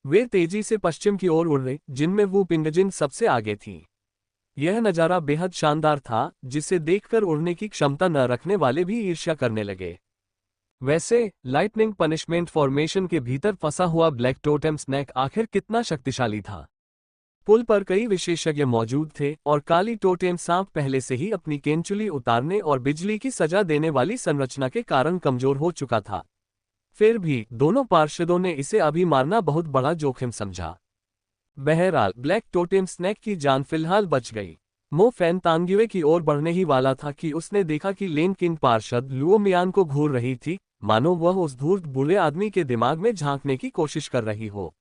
वे तेजी से पश्चिम की ओर उड़ रहे, जिनमें वू पिंगजिंग सबसे आगे थी। यह नजारा बेहद शानदार था, जिसे देखकर उड़ने की क्षमता न रखने वाले भी ईर्ष्या करने लगे। वैसे लाइटनिंग पनिशमेंट फॉर्मेशन के भीतर फंसा हुआ ब्लैक टोटेम स्नेक आखिर कितना शक्तिशाली था? पुल पर कई विशेषज्ञ मौजूद थे और काली टोटेम सांप पहले से ही अपनी केंचुली उतारने और बिजली की सजा देने वाली संरचना के कारण कमजोर हो चुका था। फिर भी दोनों पार्षदों ने इसे अभी मारना बहुत बड़ा जोखिम समझा। बहरहाल ब्लैक टोटेम स्नेक की जान फिलहाल बच गई। मो फैन तांग्युए की ओर बढ़ने ही वाला था कि उसने देखा कि लेन किंग पार्षद लुओ मियान को घूर रही थी, मानो वह उस धूर्त बूढ़े आदमी के दिमाग में झांकने की कोशिश कर रही हो।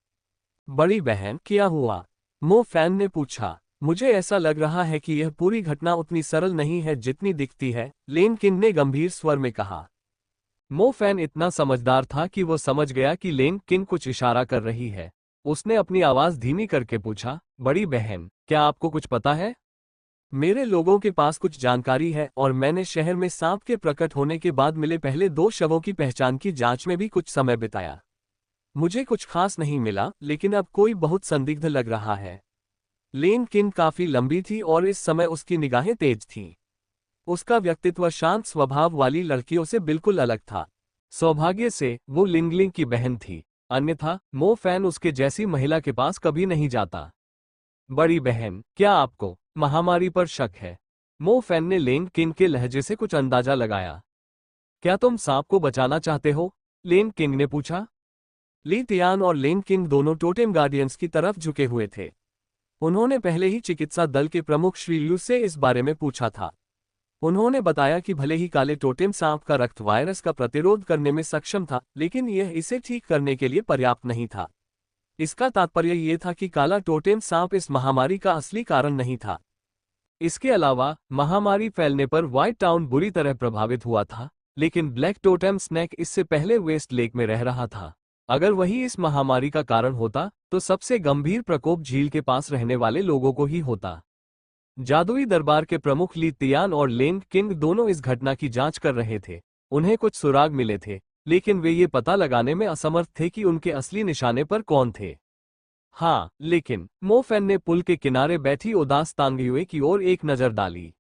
बड़ी बहन, क्या हुआ? मो फैन ने पूछा। मुझे ऐसा लग रहा है कि यह पूरी घटना उतनी सरल नहीं है जितनी दिखती है, लेन किंग ने गंभीर स्वर में कहा। मो फैन इतना समझदार था कि वो समझ गया कि लेन किंग कुछ इशारा कर रही है। उसने अपनी आवाज धीमी करके पूछा, बड़ी बहन, क्या आपको कुछ पता है? मेरे लोगों के पास कुछ जानकारी है और मैंने शहर में सांप के प्रकट होने के बाद मिले पहले 2 शवों की पहचान की जांच में भी कुछ समय बिताया। मुझे कुछ खास नहीं मिला, लेकिन अब कोई बहुत संदिग्ध लग रहा है। लेन किंग काफी लंबी थी और इस समय उसकी निगाहें तेज थीं। उसका व्यक्तित्व शांत स्वभाव वाली लड़कियों से बिल्कुल अलग था। सौभाग्य से वो लिंगलिंग की बहन थी, अन्यथा मो फैन उसके जैसी महिला के पास कभी नहीं जाता। बड़ी बहन, क्या आपको महामारी पर शक है? मो फैन ने लेन किंग के लहजे से कुछ अंदाजा लगाया। क्या तुम सांप को बचाना चाहते हो? लेन किंग ने पूछा। ली तियान और लेन किंग दोनों टोटेम गार्डियंस की तरफ झुके हुए थे। उन्होंने पहले ही चिकित्सा दल के प्रमुख श्री लू से इस बारे में पूछा था। उन्होंने बताया कि भले ही काले टोटेम सांप का रक्त वायरस का प्रतिरोध करने में सक्षम था, लेकिन यह इसे ठीक करने के लिए पर्याप्त नहीं था। इसका तात्पर्य यह था कि काला टोटेम सांप इस महामारी का असली कारण नहीं था। इसके अलावा महामारी फैलने पर व्हाइट टाउन बुरी तरह प्रभावित हुआ था, लेकिन ब्लैक टोटेम स्नेक इससे पहले वेस्ट लेक में रह रहा था। अगर वही इस महामारी का कारण होता तो सबसे गंभीर प्रकोप झील के पास रहने वाले लोगों को ही होता। जादुई दरबार के प्रमुख ली तियान और लेन किंग दोनों इस घटना की जांच कर रहे थे। उन्हें कुछ सुराग मिले थे, लेकिन वे ये पता लगाने में असमर्थ थे कि उनके असली निशाने पर कौन थे। हाँ, लेकिन मो फैन ने पुल के किनारे बैठी उदास तांगयुए की ओर एक नजर डाली।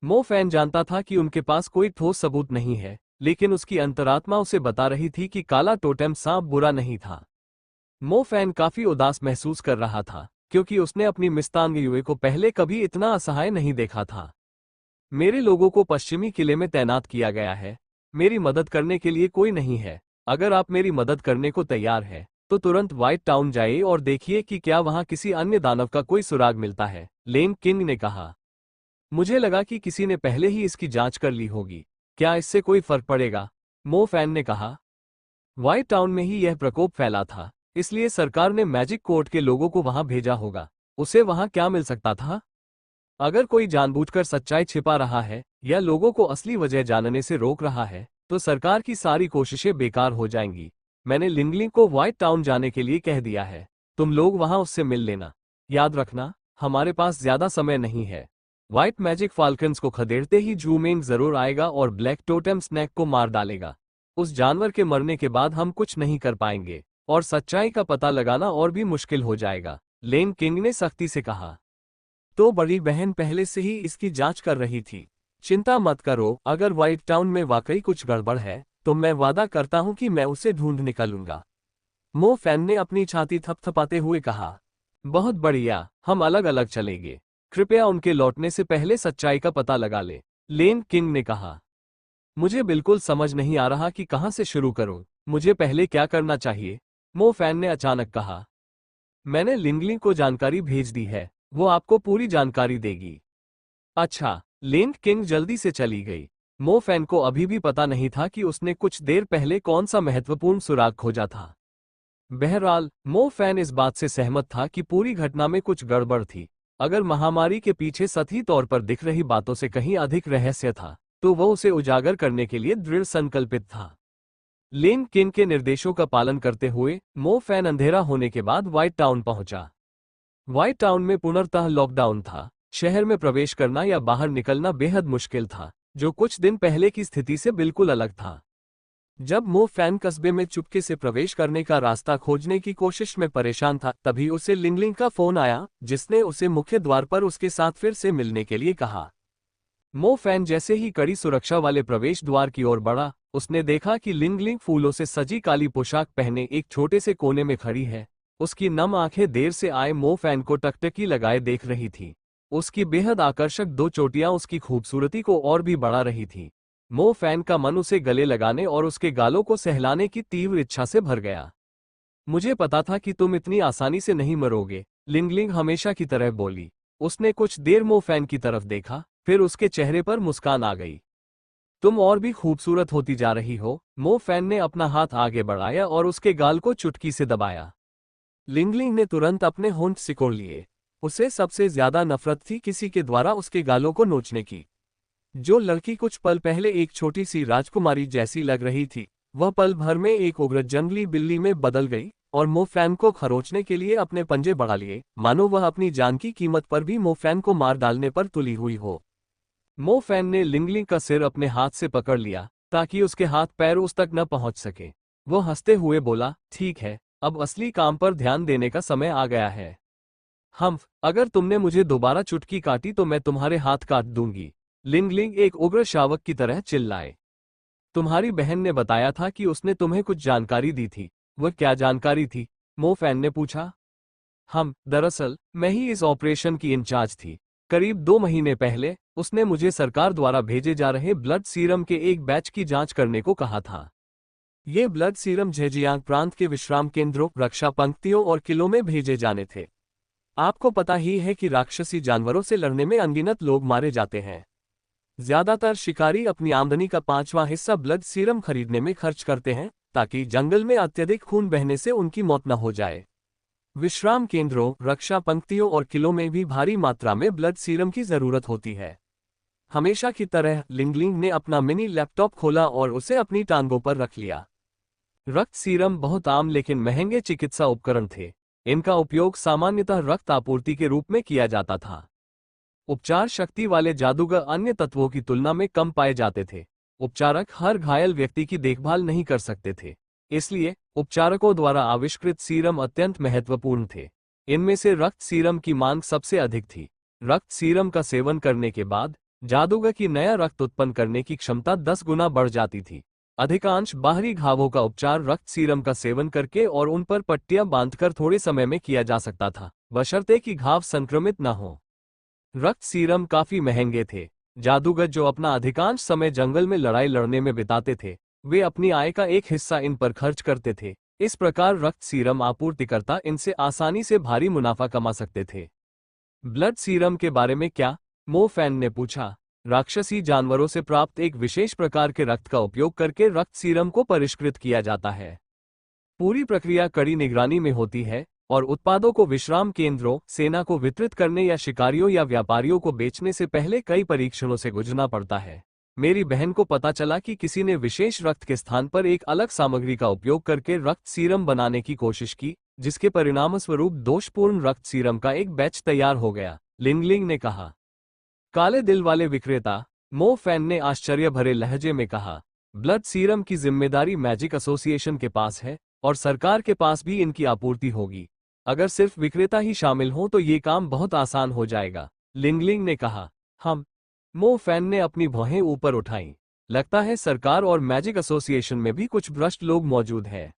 मो फैन जानता था कि उनके पास कोई ठोस सबूत नहीं है, लेकिन उसकी अंतरात्मा उसे बता रही थी कि काला टोटेम सांप बुरा नहीं था। मो फैन काफी उदास महसूस कर रहा था, क्योंकि उसने अपनी मिस तांगयुए को पहले कभी इतना असहाय नहीं देखा था। मेरे लोगों को पश्चिमी किले में तैनात किया गया है। मेरी मदद करने के लिए कोई नहीं है। अगर आप मेरी मदद करने को तैयार है तो तुरंत व्हाइट टाउन जाइए और देखिए कि क्या वहां किसी अन्य दानव का कोई सुराग मिलता है, लेन किंग ने कहा। मुझे लगा कि किसी ने पहले ही इसकी जांच कर ली होगी। क्या इससे कोई फर्क पड़ेगा? मो फैन ने कहा। व्हाइट टाउन में ही यह प्रकोप फैला था, इसलिए सरकार ने मैजिक कोर्ट के लोगों को वहां भेजा होगा। उसे वहां क्या मिल सकता था? अगर कोई जानबूझकर सच्चाई छिपा रहा है या लोगों को असली वजह जानने से रोक रहा है, तो सरकार की सारी कोशिशें बेकार हो जाएंगी। मैंने लिंगलिंग को व्हाइट टाउन जाने के लिए कह दिया है। तुम लोग वहां उससे मिल लेना। याद रखना, हमारे पास ज्यादा समय नहीं है। व्हाइट मैजिक फाल्कन्स को खदेड़ते ही जूमेंग जरूर आएगा और ब्लैक टोटेम स्नैक को मार डालेगा। उस जानवर के मरने के बाद हम कुछ नहीं कर पाएंगे और सच्चाई का पता लगाना और भी मुश्किल हो जाएगा, लेन किंग ने सख्ती से कहा। तो बड़ी बहन पहले से ही इसकी जांच कर रही थी। चिंता मत करो, अगर व्हाइट टाउन में वाकई कुछ गड़बड़ है तो मैं वादा करता हूं कि मैं उसे ढूंढ निकालूंगा। मो फैन ने अपनी छाती थपथपाते हुए कहा। बहुत बढ़िया, हम अलग अलग चलेंगे। कृपया उनके लौटने से पहले सच्चाई का पता लगा ले, लेन किंग ने कहा। मुझे बिल्कुल समझ नहीं आ रहा कि कहां से शुरू करूं। मुझे पहले क्या करना चाहिए? मो फैन ने अचानक कहा। मैंने लिंगली को जानकारी भेज दी है, वो आपको पूरी जानकारी देगी। अच्छा, लेन किंग जल्दी से चली गई। मो फैन को अभी भी पता नहीं था कि उसने कुछ देर पहले कौन सा महत्वपूर्ण सुराग खोजा था। बहरहाल, मो फैन इस बात से सहमत था कि पूरी घटना में कुछ गड़बड़ थी। अगर महामारी के पीछे सतही तौर पर दिख रही बातों से कहीं अधिक रहस्य था, तो वह उसे उजागर करने के लिए दृढ़ संकल्पित था। लेन किंग के निर्देशों का पालन करते हुए मो फैन अंधेरा होने के बाद व्हाइट टाउन पहुंचा। व्हाइट टाउन में पूर्णतः लॉकडाउन था। शहर में प्रवेश करना या बाहर निकलना बेहद मुश्किल था, जो कुछ दिन पहले की स्थिति से बिल्कुल अलग था। जब मो फैन कस्बे में चुपके से प्रवेश करने का रास्ता खोजने की कोशिश में परेशान था, तभी उसे लिंगलिंग का फोन आया, जिसने उसे मुख्य द्वार पर उसके साथ फिर से मिलने के लिए कहा। मो फैन जैसे ही कड़ी सुरक्षा वाले प्रवेश द्वार की ओर बढ़ा, उसने देखा कि लिंगलिंग फूलों से सजी काली पोशाक पहने एक छोटे से कोने में खड़ी है। उसकी नम आंखें देर से आए मो फैन को टकटकी लगाए देख रही थी। उसकी बेहद आकर्षक दो चोटियां उसकी खूबसूरती को और भी बढ़ा रही थी। मो फैन का मन उसे गले लगाने और उसके गालों को सहलाने की तीव्र इच्छा से भर गया। मुझे पता था कि तुम इतनी आसानी से नहीं मरोगे, लिंगलिंग हमेशा की तरह बोली। उसने कुछ देर मो फैन की तरफ देखा, फिर उसके चेहरे पर मुस्कान आ गई। तुम और भी खूबसूरत होती जा रही हो। मो फैन ने अपना हाथ आगे बढ़ाया और उसके गाल को चुटकी से दबाया। लिंगलिंग ने तुरंत अपने होंठ सिकोड़ लिए। उसे सबसे ज्यादा नफरत थी किसी के द्वारा उसके गालों को नोचने की। जो लड़की कुछ पल पहले एक छोटी सी राजकुमारी जैसी लग रही थी, वह पल भर में एक उग्र जंगली बिल्ली में बदल गई और मो फैन को खरोचने के लिए अपने पंजे बढ़ा लिए, मानो वह अपनी जान की कीमत पर भी मो फैन को मार डालने पर तुली हुई हो। मो फैन ने लिंगलिंग का सिर अपने हाथ से पकड़ लिया ताकि उसके हाथ पैर उस तक न पहुंच सके। वो हंसते हुए बोला, ठीक है, अब असली काम पर ध्यान देने का समय आ गया है। अगर तुमने मुझे दोबारा चुटकी काटी तो मैं तुम्हारे हाथ काट दूंगी, लिंगलिंग एक उग्र शावक की तरह चिल्लाए। तुम्हारी बहन ने बताया था कि उसने तुम्हें कुछ जानकारी दी थी। वह क्या जानकारी थी? मो फैन ने पूछा। दरअसल मैं ही इस ऑपरेशन की इंचार्ज थी। करीब 2 महीने पहले उसने मुझे सरकार द्वारा भेजे जा रहे ब्लड सीरम के एक बैच की जांच करने को कहा था। ये ब्लड सीरम झेजियांग प्रांत के विश्राम केंद्रों, रक्षा पंक्तियों और किलों में भेजे जाने थे। आपको पता ही है कि राक्षसी जानवरों से लड़ने में अनगिनत लोग मारे जाते हैं। ज्यादातर शिकारी अपनी आमदनी का 5वां हिस्सा ब्लड सीरम खरीदने में खर्च करते हैं, ताकि जंगल में अत्यधिक खून बहने से उनकी मौत न हो जाए। विश्राम केंद्रों, रक्षा पंक्तियों और किलों में भी भारी मात्रा में ब्लड सीरम की जरूरत होती है। हमेशा की तरह लिंगलिंग ने अपना मिनी लैपटॉप खोला और उसे अपनी टांगों पर रख लिया। रक्त सीरम बहुत आम लेकिन महंगे चिकित्सा उपकरण थे। इनका उपयोग सामान्यतः रक्त आपूर्ति के रूप में किया जाता था। उपचार शक्ति वाले जादूगर अन्य तत्वों की तुलना में कम पाए जाते थे। उपचारक हर घायल व्यक्ति की देखभाल नहीं कर सकते थे, इसलिए उपचारकों द्वारा आविष्कृत सीरम अत्यंत महत्वपूर्ण थे। इनमें से रक्त सीरम की मांग सबसे अधिक थी। रक्त सीरम का सेवन करने के बाद जादूगर की नया रक्त उत्पन्न करने की क्षमता 10 गुना बढ़ जाती थी। अधिकांश बाहरी घावों का उपचार रक्त सीरम का सेवन करके और उन पर पट्टियां बांधकर थोड़े समय में किया जा सकता था, बशर्ते कि घाव संक्रमित न हो। रक्त सीरम काफी महंगे थे। जादूगर जो अपना अधिकांश समय जंगल में लड़ाई लड़ने में बिताते थे, वे अपनी आय का एक हिस्सा इन पर खर्च करते थे। इस प्रकार रक्त सीरम आपूर्तिकर्ता इनसे आसानी से भारी मुनाफा कमा सकते थे। ब्लड सीरम के बारे में क्या? मो फैन ने पूछा। राक्षसी जानवरों से प्राप्त एक विशेष प्रकार के रक्त का उपयोग करके रक्त सीरम को परिष्कृत किया जाता है। पूरी प्रक्रिया कड़ी निगरानी में होती है और उत्पादों को विश्राम केंद्रों, सेना को वितरित करने या शिकारियों या व्यापारियों को बेचने से पहले कई परीक्षणों से गुजरना पड़ता है। मेरी बहन को पता चला कि किसी ने विशेष रक्त के स्थान पर एक अलग सामग्री का उपयोग करके रक्त सीरम बनाने की कोशिश की, जिसके परिणामस्वरूप दोषपूर्ण रक्त सीरम का एक बैच तैयार हो गया, लिंगलिंग ने कहा। काले दिल वाले विक्रेता, मो फैन ने आश्चर्य भरे लहजे में कहा। ब्लड सीरम की जिम्मेदारी मैजिक एसोसिएशन के पास है और सरकार के पास भी इनकी आपूर्ति होगी। अगर सिर्फ विक्रेता ही शामिल हों तो ये काम बहुत आसान हो जाएगा, लिंगलिंग ने कहा। मो फैन ने अपनी भौहें ऊपर उठाईं। लगता है सरकार और मैजिक एसोसिएशन में भी कुछ भ्रष्ट लोग मौजूद हैं।